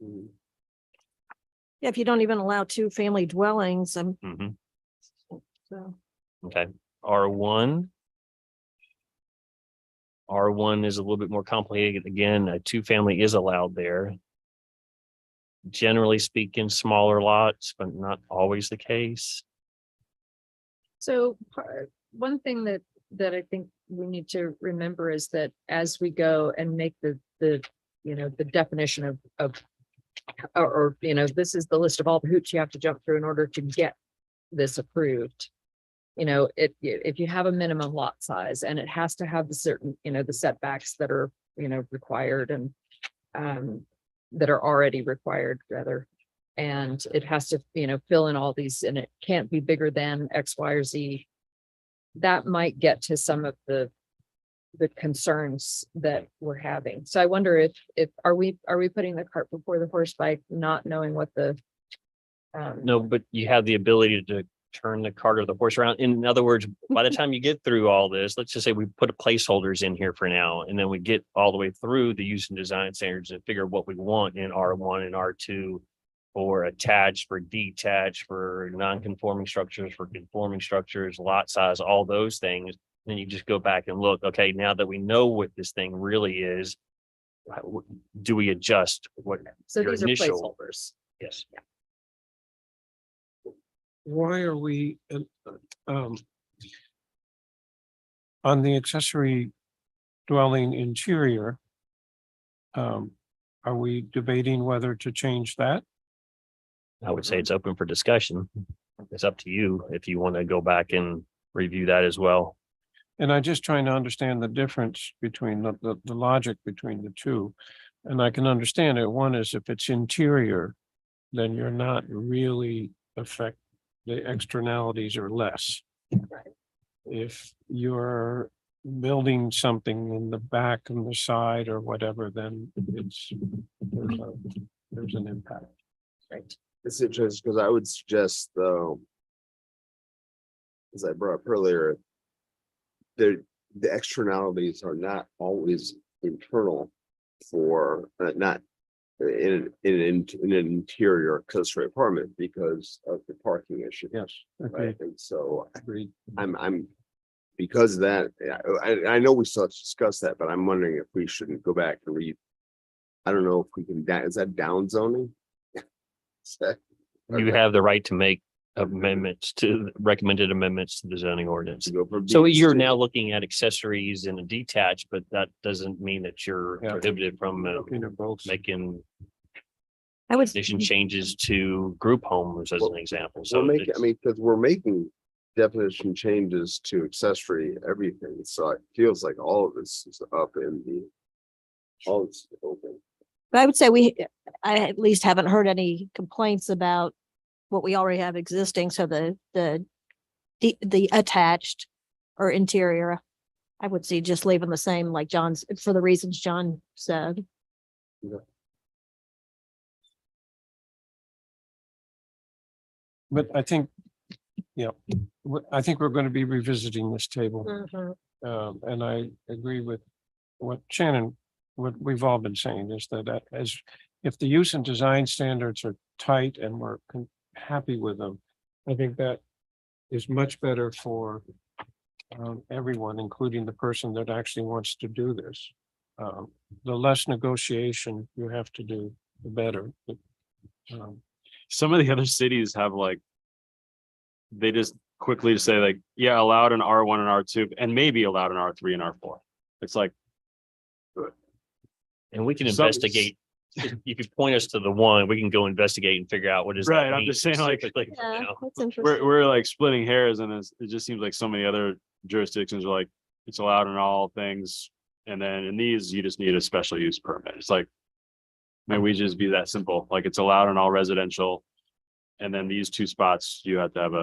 Yeah, if you don't even allow 2-family dwellings, Mhm. so. Okay, R1. R1 is a little bit more complicated. Again, a 2-family is allowed there. Generally speaking, smaller lots, but not always the case. So one thing that I think we need to remember is that as we go and make the you know, the definition of or you know, this is the list of all the hoops you have to jump through in order to get this approved. You know, if you have a minimum lot size and it has to have the certain, you know, the setbacks that are, you know, required and that are already required rather. And it has to, you know, fill in all these and it can't be bigger than X, Y, or Z. That might get to some of the concerns that we're having. So I wonder if are we putting the cart before the horse by not knowing what the No, but you have the ability to turn the cart or the horse around. In other words, by the time you get through all this, let's just say we put placeholders in here for now, and then we get all the way through the use and design standards and figure what we want in R1 and R2 for attached, for detached, for non-conforming structures, for conforming structures, lot size, all those things. Then you just go back and look, okay, now that we know what this thing really is, do we adjust what so your these are initial? placeholders. Yes. Why are we on the accessory dwelling interior? Are we debating whether to change that? I would say it's open for discussion. It's up to you if you want to go back and review that as well. And I'm just trying to understand the difference between the logic between the two. And I can understand it. One is if it's interior, then you're not really the externalities are less. If you're building something in the back and the side or whatever, then there's an impact. Right. It's interesting because I would suggest though, as I brought up earlier, the externalities are not always internal for not in an interior accessory apartment because of the parking issue. Yes. Right, Agreed. and so Agreed. I'm, because of that, I know we still have to discuss that, but I'm wondering if we shouldn't go back and read. I don't know if we can, is that down zoning? Is that- You have the right to make recommended amendments to the zoning ordinance. to go from So B you're to- now looking at accessories in a detached, but that doesn't mean that you're Yeah. prohibited from Looking at both. making I would, addition changes to group homes as an example. We're So making, I it's- mean, because we're making definition changes to accessory everything, so it feels like all of this is up in the. All it's open. but I would say I at least haven't heard any complaints about what we already have existing. So the attached or interior, I would see just leaving the same like John's, for the reasons John said. But I think, yeah, I think we're going to be revisiting this table. And I agree with what Shannon, what we've all been saying is that as if the use and design standards are tight and we're happy with them, I think that is much better for everyone, including the person that actually wants to do this. The less negotiation you have to do, the better. But, Some of the other cities have like, they just quickly say like, yeah, allowed in R1 and R2 and maybe allowed in R3 and R4. It's like, and we can Some- investigate. You could point us to the one, we can go investigate and figure out what is. Right, I'm just saying, like, Yeah, that's interesting. we're like splitting hairs and it just seems like so many other jurisdictions are like, it's allowed in all things. And then in these, you just need a special use permit. It's like, maybe we just be that simple, like it's allowed in all residential. And then these two spots, you have to have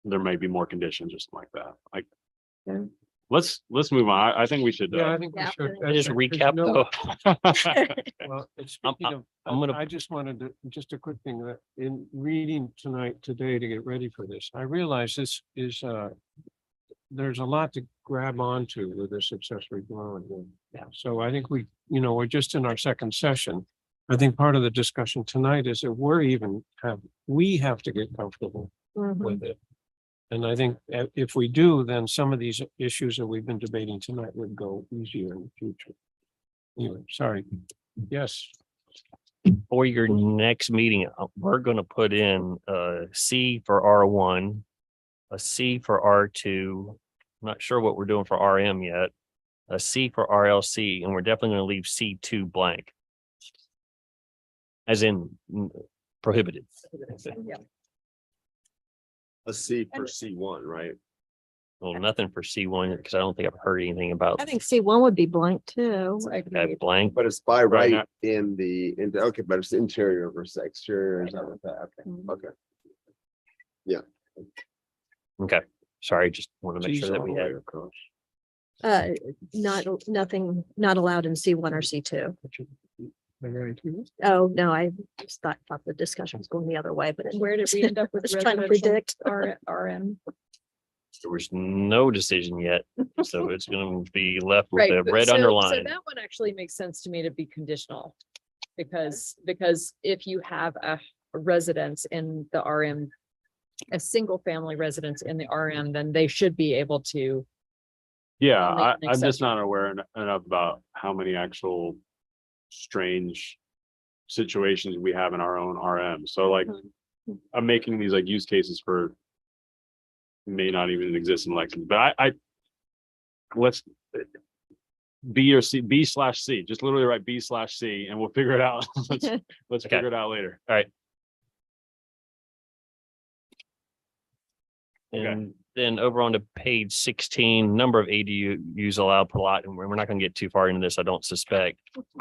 there may be more conditions or something like that. Like, Yeah. let's move on. I think we should. yeah, I think we Yeah. should. Just There's recap no- though. Well, it's I'm- speaking of, I'm gonna- I just wanted to, just a quick thing that in reading today to get ready for this, I realize this is, there's a lot to grab onto with this accessory dwelling. Yeah. So I think we're just in our second session. I think part of the discussion tonight is that we have to get comfortable Mhm. with it. And I think if we do, then some of these issues that we've been debating tonight would go easier in the future. Anyway, sorry. Yes. For your next meeting, we're gonna put in a C for R1, a C for R2. I'm not sure what we're doing for RM yet, a C for RLC, and we're definitely gonna leave C2 blank. As in prohibited. A C for C1, right? Well, nothing for C1 because I don't think I've heard anything about I think C1 would be blank too. that blank. But it's by Right right in okay, but it's interior versus exterior, is that what that, Mhm. okay. Okay, sorry, just want to make sure Geez, that all we the way had. across. Not allowed in C1 or C2. All right. Oh, no, I just thought the discussion was going the other way, but Where did we end up with Just trying to residential predict. RM? There was no decision yet, so it's gonna be left with Right. a but red so underline. that one actually makes sense to me to be conditional. Because if you have a residence in the RM, a single family residence in the RM, then they should be able to. Yeah, Only an I'm just accessory. not aware enough about how many actual strange situations we have in our own RM. So like, I'm making these like use cases for may not even exist in Lexington, but I let's B/C, just literally write B/C and we'll figure it out. Let's Okay. figure it out later. Okay. And then over on to page 16, number of ADUs allowed per lot, and we're not gonna get too far into this, I don't suspect.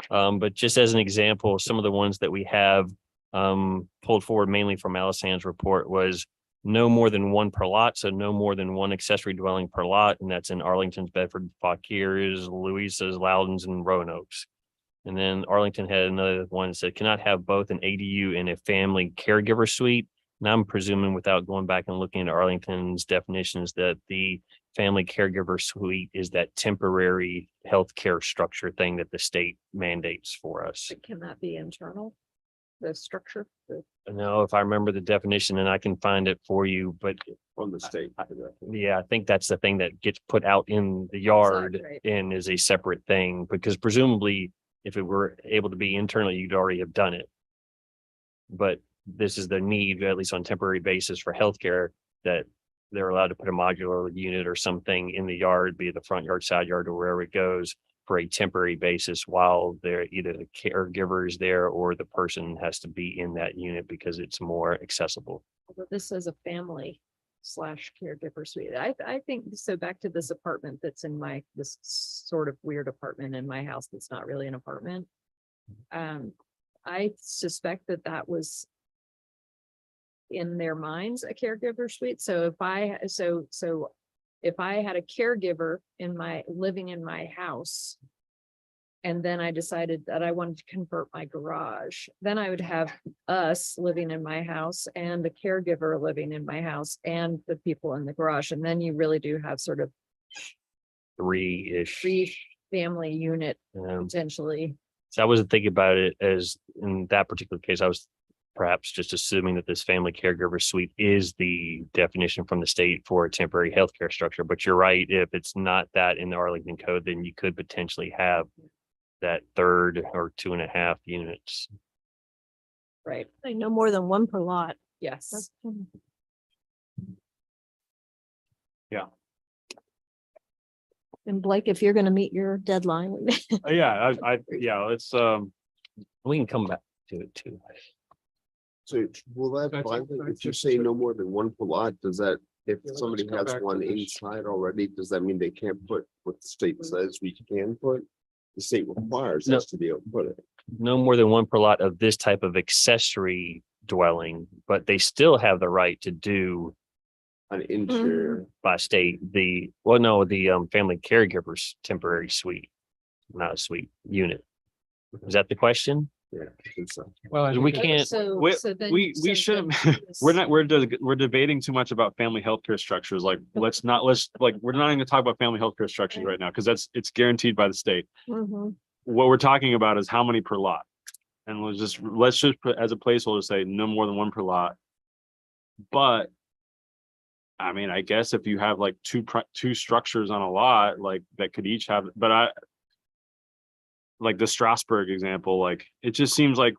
But just as an example, some of the ones that we have pulled forward mainly from Alisand's report was no more than one per lot, so no more than one accessory dwelling per lot, and that's in Arlington's, Bedford, Fauquiers, Louisa's, Loudon's, and Roanoke's. And then Arlington had another one that said cannot have both an ADU and a family caregiver suite. And I'm presuming without going back and looking at Arlington's definitions that the family caregiver suite is that temporary healthcare structure thing that the state mandates for us. But can that be internal? The structure? No, if I remember the definition and I can find it for you, but From the state. yeah, I think that's the thing that gets put out in the yard right. and is a separate thing, because presumably if it were able to be internally, you'd already have done it. But this is the need, at least on temporary basis for healthcare, that they're allowed to put a modular unit or something in the yard, be it the front yard, side yard, or wherever it goes, for a temporary basis while they're either the caregiver is there or the person has to be in that unit because it's more accessible. Although this is a family / caregiver suite. I think, so back to this apartment that's in this sort of weird apartment in my house that's not really an apartment. I suspect that was in their minds a caregiver suite. So if I had a caregiver living in my house, and then I decided that I wanted to convert my garage, then I would have us living in my house and the caregiver living in my house and the people in the garage. And then you really do have sort of Three-ish. 3 family unit Um, potentially. So I wasn't thinking about it as in that particular case. I was perhaps just assuming that this family caregiver suite is the definition from the state for a temporary healthcare structure. But you're right, if it's not that in the Arlington code, then you could potentially have that third or 2.5 units. Right. Say no more than one per lot. Yes. That's- Yeah. And Blake, if you're gonna meet your deadline, Yeah, it's, We can come back to it too. So will that, That's- violate- that's if you just say a- no more than one per lot, does that, if Yeah, let's somebody come has back to one this. inside already, does that mean they can't put what the state says we can put? The state requires No. us to be able to put it. No more than one per lot of this type of accessory dwelling, but they still have the right to do An interior. by state, the family caregivers temporary suite, not a suite unit. Is that the question? Yeah. I think so. Well, I We think can't- So, we- so then. we so shouldn't- then we're debating too much about family healthcare structures. Like, we're not even gonna talk about family healthcare structures right now, because it's guaranteed by the state. Mhm. What we're talking about is how many per lot. And let's just put as a placeholder, say no more than one per lot. But I mean, I guess if you have like two structures on a lot, like that could each have, but like the Strasburg example, like it just seems like,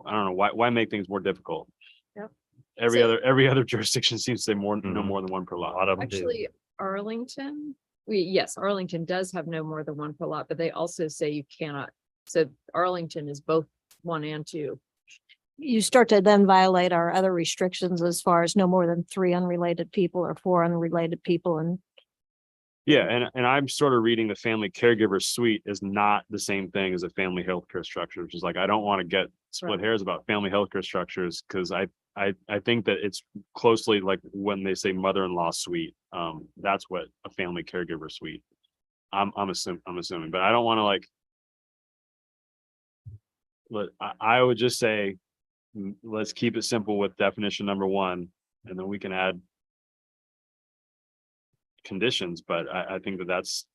I don't know, why make things more difficult? Yep. Every So- other jurisdiction seems to say no Mhm. more than one per A lot. lot of them do. Actually, Arlington, yes, Arlington does have no more than one per lot, but they also say you cannot. So Arlington is both 1 and 2. You start to then violate our other restrictions as far as no more than 3 unrelated people or 4 unrelated people, and Yeah, and I'm sort of reading the family caregiver suite is not the same thing as a family healthcare structure, which is like, I don't want to get split Right. hairs about family healthcare structures, because I think that it's closely like when they say mother-in-law suite, that's what a family caregiver suite. I'm assuming, but I don't want to like. But I would just say, let's keep it simple with definition number 1, and then we can add conditions, but I think that's,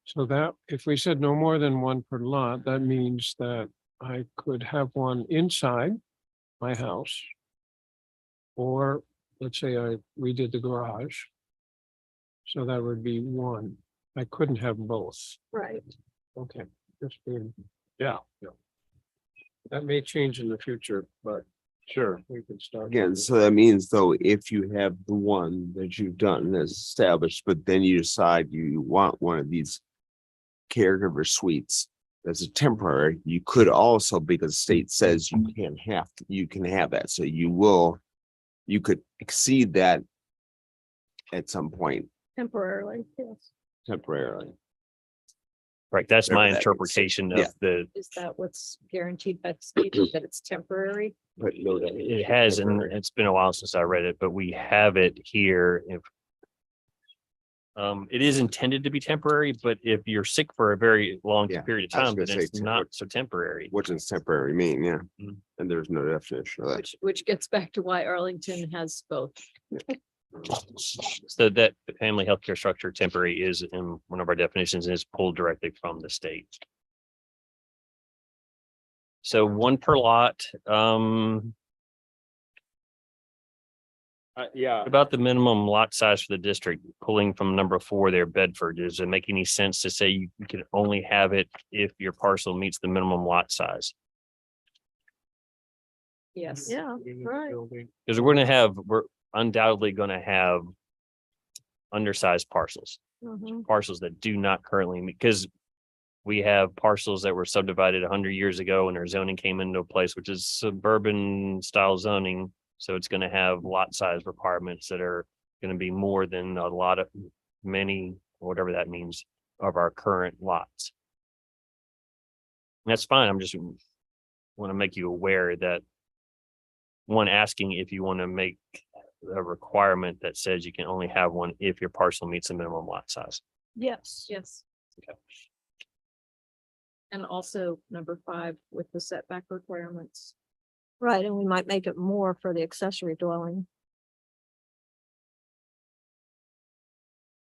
So that, if we said no more than one per lot, that means that I could have one inside my house. Or let's say I redid the garage. So that would be 1. I couldn't have both. right. Okay, just being, yeah, that may change in the future, but sure. we can start. Again, so that means though, if you have the one that you've done as established, but then you decide you want one of these caregiver suites that's a temporary, you could also, because the state says you can have that. So you could exceed that at some point Temporarily, yes. temporarily. Right, that's my Whatever that means. interpretation Yeah. of the, Is that what's guaranteed by the state, that it's temporary? But no, that- it has, and it's been a while since I read it, but we have it here. If It is intended to be temporary, but if you're sick for a very long Yeah, period of I was time, gonna then say it's not so temporary. What does temporary mean? Yeah. Mm. And there's no definition of that. Which gets back to why Arlington has both. So that family healthcare structure temporary is in one of our definitions and is pulled directly from the state. So one per lot, Yeah, about the minimum lot size for the district, pulling from number 4 there, Bedford, does it make any sense to say you can only have it if your parcel meets the minimum lot size? Yes. Yeah, right. Because we're undoubtedly gonna have undersized parcels. Mhm. Parcels that do not currently meet, because we have parcels that were subdivided 100 years ago and their zoning came into place, which is suburban style zoning. So it's going to have lot size requirements that are going to be more than a lot of many, whatever that means, of our current lots. And that's fine. I'm just want to make you aware that one, asking if you want to make a requirement that says you can only have one if your parcel meets the minimum lot size. Yes. Yes. Okay. And also number 5 with the setback requirements. Right, and we might make it more for the accessory dwelling.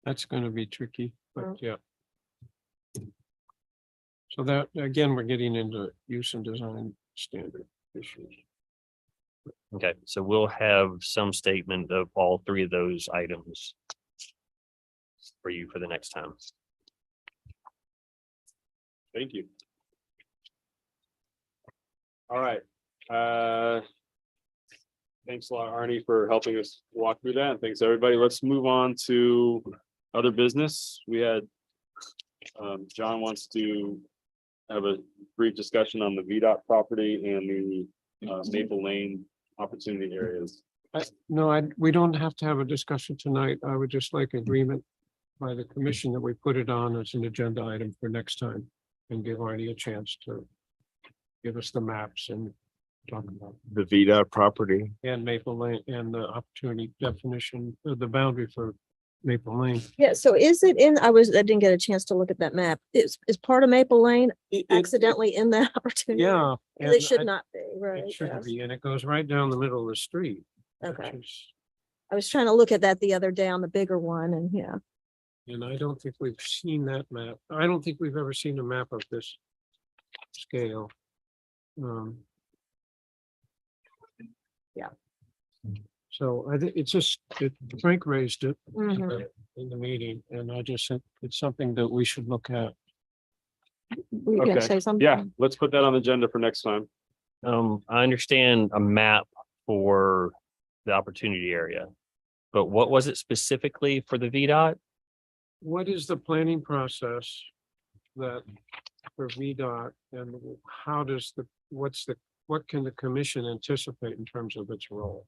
That's gonna be tricky, Oh. but yeah. So that, again, we're getting into use and design standard issues. Okay, so we'll have some statement of all 3 of those items for you for the next time. thank you. All right, thanks a lot, Arnie, for helping us walk through that. And thanks, everybody. Let's move on to other business. We had John wants to have a brief discussion on the VDOT property and the Maple Lane opportunity areas. We don't have to have a discussion tonight. I would just like agreement by the commission that we put it on as an agenda item for next time and give Arnie a chance to give us the maps and talk about The VDOT property. and Maple Lane and the opportunity definition, the boundary for Maple Lane. Yeah, so is it in, I didn't get a chance to look at that map. Is part of Maple Lane accidentally in that opportunity? Yeah. It should and not be, right? It shouldn't yes. be, and it goes right down the middle of the street. which Okay. is- I was trying to look at that the other day on the bigger one and yeah. And I don't think we've seen that map. I don't think we've ever seen a map of this scale. Yeah. So I think it's just, Frank raised it Mhm. in the meeting, and I just think it's something that we should look at. Were you gonna Okay. say something? Yeah, let's put that on the agenda for next time. I understand a map for the opportunity area, but what was it specifically for the VDOT? What is the planning process that for VDOT, and how does what can the commission anticipate in terms of its role?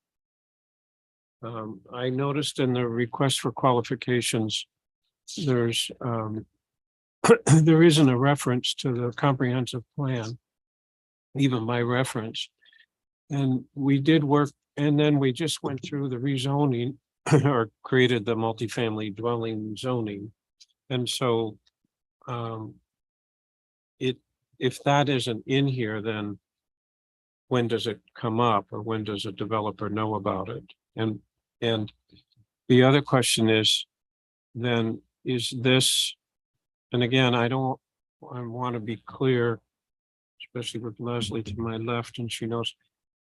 I noticed in the request for qualifications, there's there isn't a reference to the comprehensive plan, even by reference. And we did work, and then we just went through the rezoning or created the multifamily dwelling zoning. And so if that isn't in here, then when does it come up, or when does a developer know about it? And the other question is, then is this, and again, I want to be clear, especially with Leslie to my left, and she knows,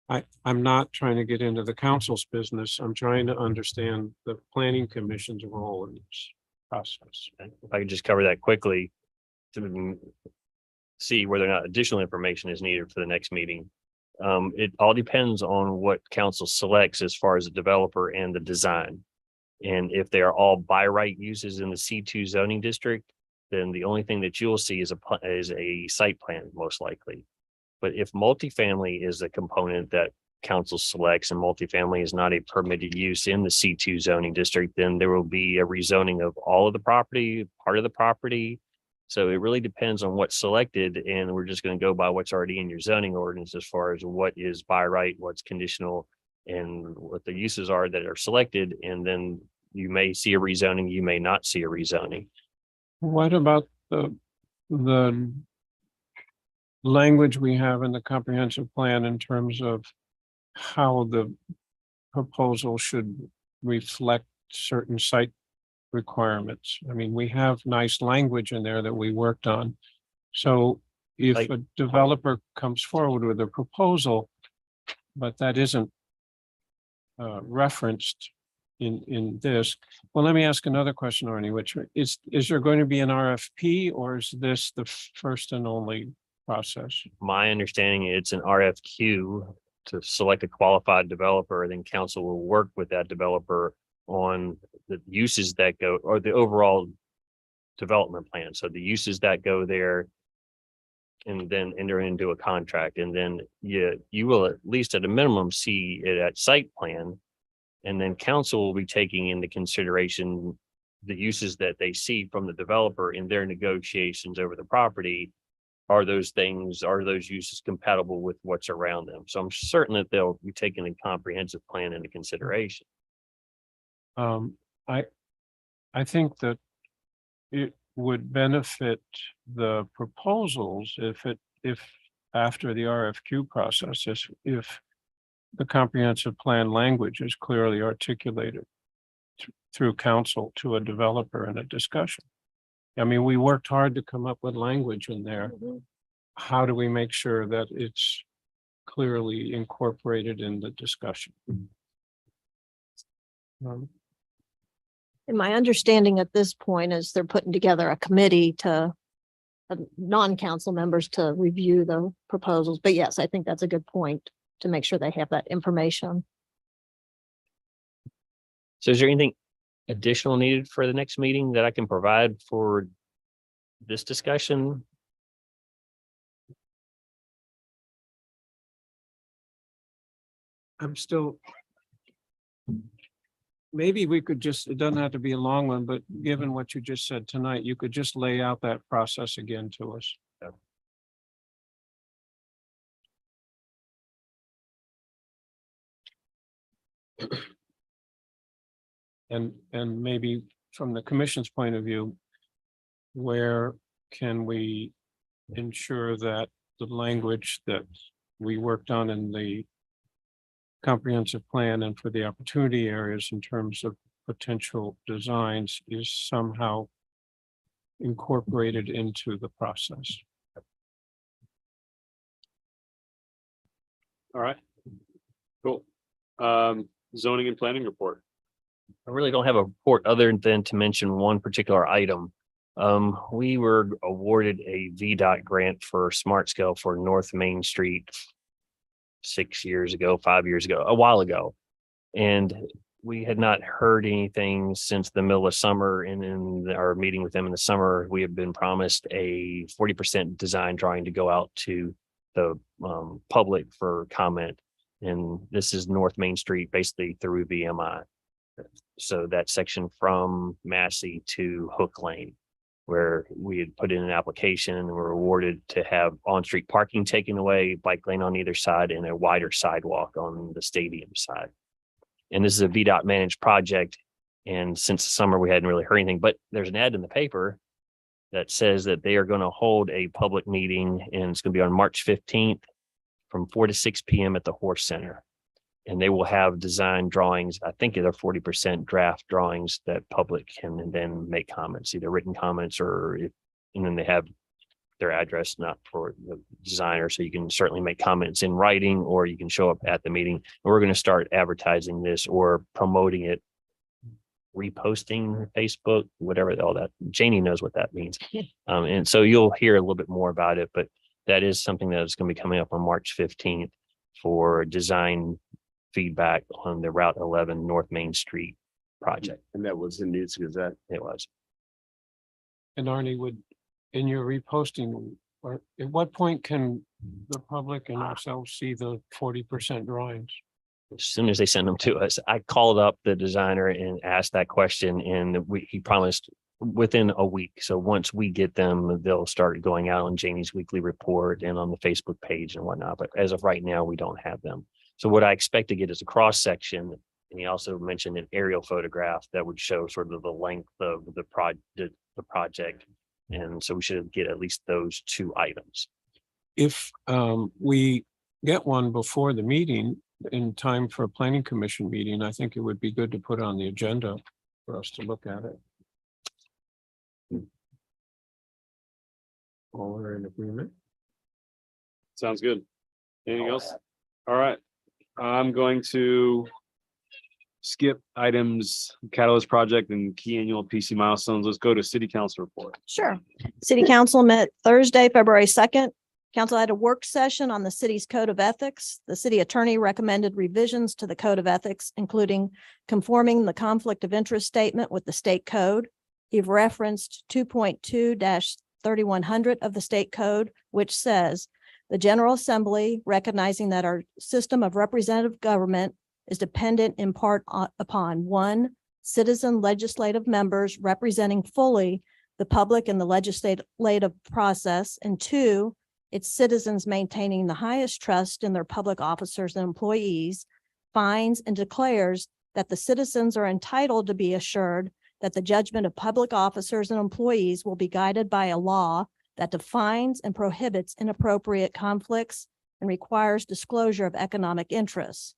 I'm not trying to get into the council's business. I'm trying to understand the planning commission's role in this process. If I could just cover that quickly to see whether or not additional information is needed for the next meeting. It all depends on what council selects as far as the developer and the design. And if they are all by right uses in the C2 zoning district, then the only thing that you'll see is a site plan, most likely. But if multifamily is a component that council selects and multifamily is not a permitted use in the C2 zoning district, then there will be a rezoning of all of the property, part of the property. So it really depends on what's selected, and we're just going to go by what's already in your zoning ordinance as far as what is by right, what's conditional, and what the uses are that are selected. And then You may see a rezoning, you may not see a rezoning. What about the language we have in the comprehensive plan in terms of how the proposal should reflect certain site requirements? I mean, we have nice language in there that we worked on. So if Like- a developer comes forward with a proposal, but that isn't referenced in this, well, let me ask another question, Arnie, which is there going to be an RFP, or is this the first and only process? My understanding, it's an RFQ to select a qualified developer, then council will work with that developer on the uses that go, or the overall development plan. So the uses that go there, and then enter into a contract, and then you will at least at a minimum see it at site plan. And then council will be taking into consideration the uses that they see from the developer in their negotiations over the property. Are those uses compatible with what's around them? So I'm certain that they'll be taking a comprehensive plan into consideration. I think that it would benefit the proposals if after the RFQ process, if the comprehensive plan language is clearly articulated through council to a developer in a discussion. I mean, we worked hard to come up with language in there. How do we make sure that it's clearly incorporated in the discussion? And my understanding at this point is they're putting together a committee to non-council members to review the proposals. But yes, I think that's a good point to make sure they have that information. So is there anything additional needed for the next meeting that I can provide for this discussion? I'm still. Maybe we could just, it doesn't have to be a long one, but given what you just said tonight, you could just lay out that process again to us. And maybe from the commission's point of view, where can we ensure that the language that we worked on in the comprehensive plan and for the opportunity areas in terms of potential designs is somehow incorporated into the process? All right. Cool. Zoning and planning report. I really don't have a report other than to mention one particular item. We were awarded a VDOT grant for Smart Scale for North Main Street 5 years ago, a while ago. And we had not heard anything since the middle of summer. And in our meeting with them in the summer, we have been promised a 40% design drawing to go out to the public for comment. And this is North Main Street, basically through VMI. So that section from Massey to Hook Lane, where we had put in an application and were awarded to have on-street parking taken away, bike lane on either side, and a wider sidewalk on the stadium side. And this is a VDOT managed project. And since the summer, we hadn't really heard anything, but there's an ad in the paper that says that they are going to hold a public meeting, and it's going to be on March 15th from 4 to 6 p.m. at the Horse Center. And they will have design drawings. I think they're 40% draft drawings that public can then make comments, either written comments and then they have their address, not for the designer. So you can certainly make comments in writing, or you can show up at the meeting. And we're going to start advertising this or promoting it, reposting Facebook, whatever, all that. Janie knows what that means. And so you'll hear a little bit more about it, but that is something that is going to be coming up on March 15th for design feedback on the Route 11 North Main Street project. And that was the News Gazette. It was. And Arnie, in your reposting, or at what point can the public and ourselves see the 40% drawings? As soon as they send them to us, I called up the designer and asked that question, and he promised within a week. So once we get them, they'll start going out on Janie's weekly report and on the Facebook page and whatnot. But as of right now, we don't have them. So what I expect to get is a cross section And he also mentioned an aerial photograph that would show sort of the length of the project. And so we should get at least those 2 items. If we get one before the meeting in time for a planning commission meeting, I think it would be good to put on the agenda for us to look at it. All are in agreement? Sounds good. Anything else? All right, I'm going to skip items, Catalyst Project and key annual PC milestones. Let's go to city council report. Sure. City Council met Thursday, February 2nd. Council had a work session on the city's code of ethics. The city attorney recommended revisions to the code of ethics, including conforming the conflict of interest statement with the state code. He referenced 2.2-3100 of the state code, which says the General Assembly, recognizing that our system of representative government is dependent in part upon 1, citizen legislative members representing fully the public in the legislative process, and 2, its citizens maintaining the highest trust in their public officers and employees, finds and declares that the citizens are entitled to be assured that the judgment of public officers and employees will be guided by a law that defines and prohibits inappropriate conflicts and requires disclosure of economic interests.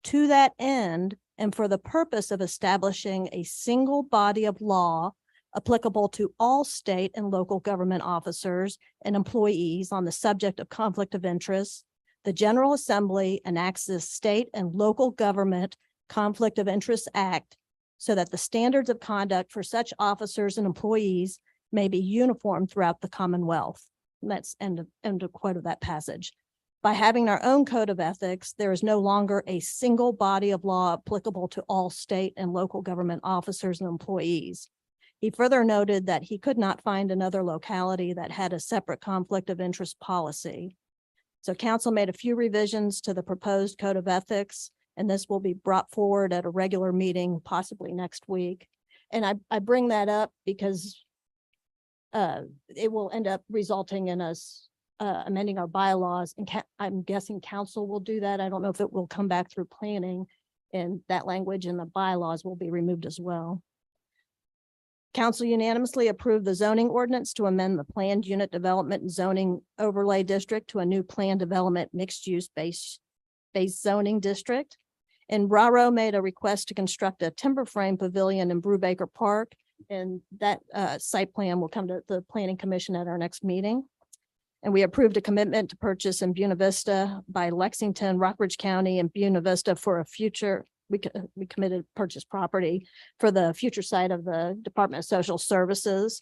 To that end, and for the purpose of establishing a single body of law applicable to all state and local government officers and employees on the subject of conflict of interest, the General Assembly enacts the State and Local Government Conflict of Interest Act so that the standards of conduct for such officers and employees may be uniform throughout the Commonwealth. And that's end of quote of that passage. By having our own code of ethics, there is no longer a single body of law applicable to all state and local government officers and employees. He further noted that he could not find another locality that had a separate conflict of interest policy. So council made a few revisions to the proposed code of ethics, and this will be brought forward at a regular meeting, possibly next week. And I bring that up because it will end up resulting in us amending our bylaws, and I'm guessing council will do that. I don't know if it will come back through planning, and that language in the bylaws will be removed as well. Council unanimously approved the zoning ordinance to amend the planned unit development and zoning overlay district to a new planned development mixed-use based zoning district. And Raro made a request to construct a timber frame pavilion in Brubaker Park, and that site plan will come to the Planning Commission at our next meeting. And we approved a commitment to purchase in Buena Vista by Lexington, Rockridge County, and Buena Vista for a future. We committed purchase property for the future site of the Department of Social Services.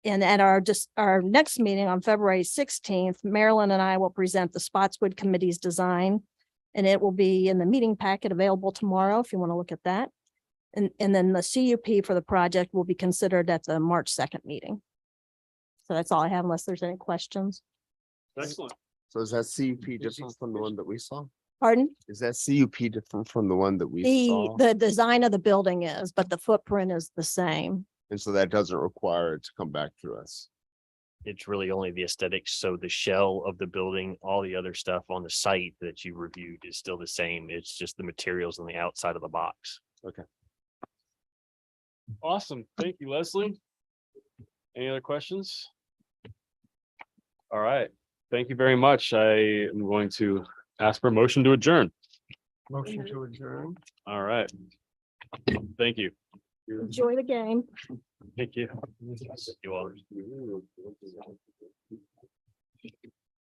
And at our next meeting on February 16th, Marilyn and I will present the Spotswood Committee's design, and it will be in the meeting packet available tomorrow if you want to look at that. And then the CUP for the project will be considered at the March 2nd meeting. So that's all I have unless there's any questions. Excellent. So is that CUP different from the one that we saw? Pardon? Is that CUP different from the one that we saw? The design of the building is, but the footprint is the same. And so that doesn't require it to come back to us. It's really only the aesthetics. So the shell of the building, all the other stuff on the site that you reviewed is still the same. It's just the materials on the outside of the box. Awesome. Thank you, Leslie. Any other questions? All right. Thank you very much. I am going to ask for a motion to adjourn. Motion to adjourn. All right. Thank you. Enjoy the game. Thank you. You all.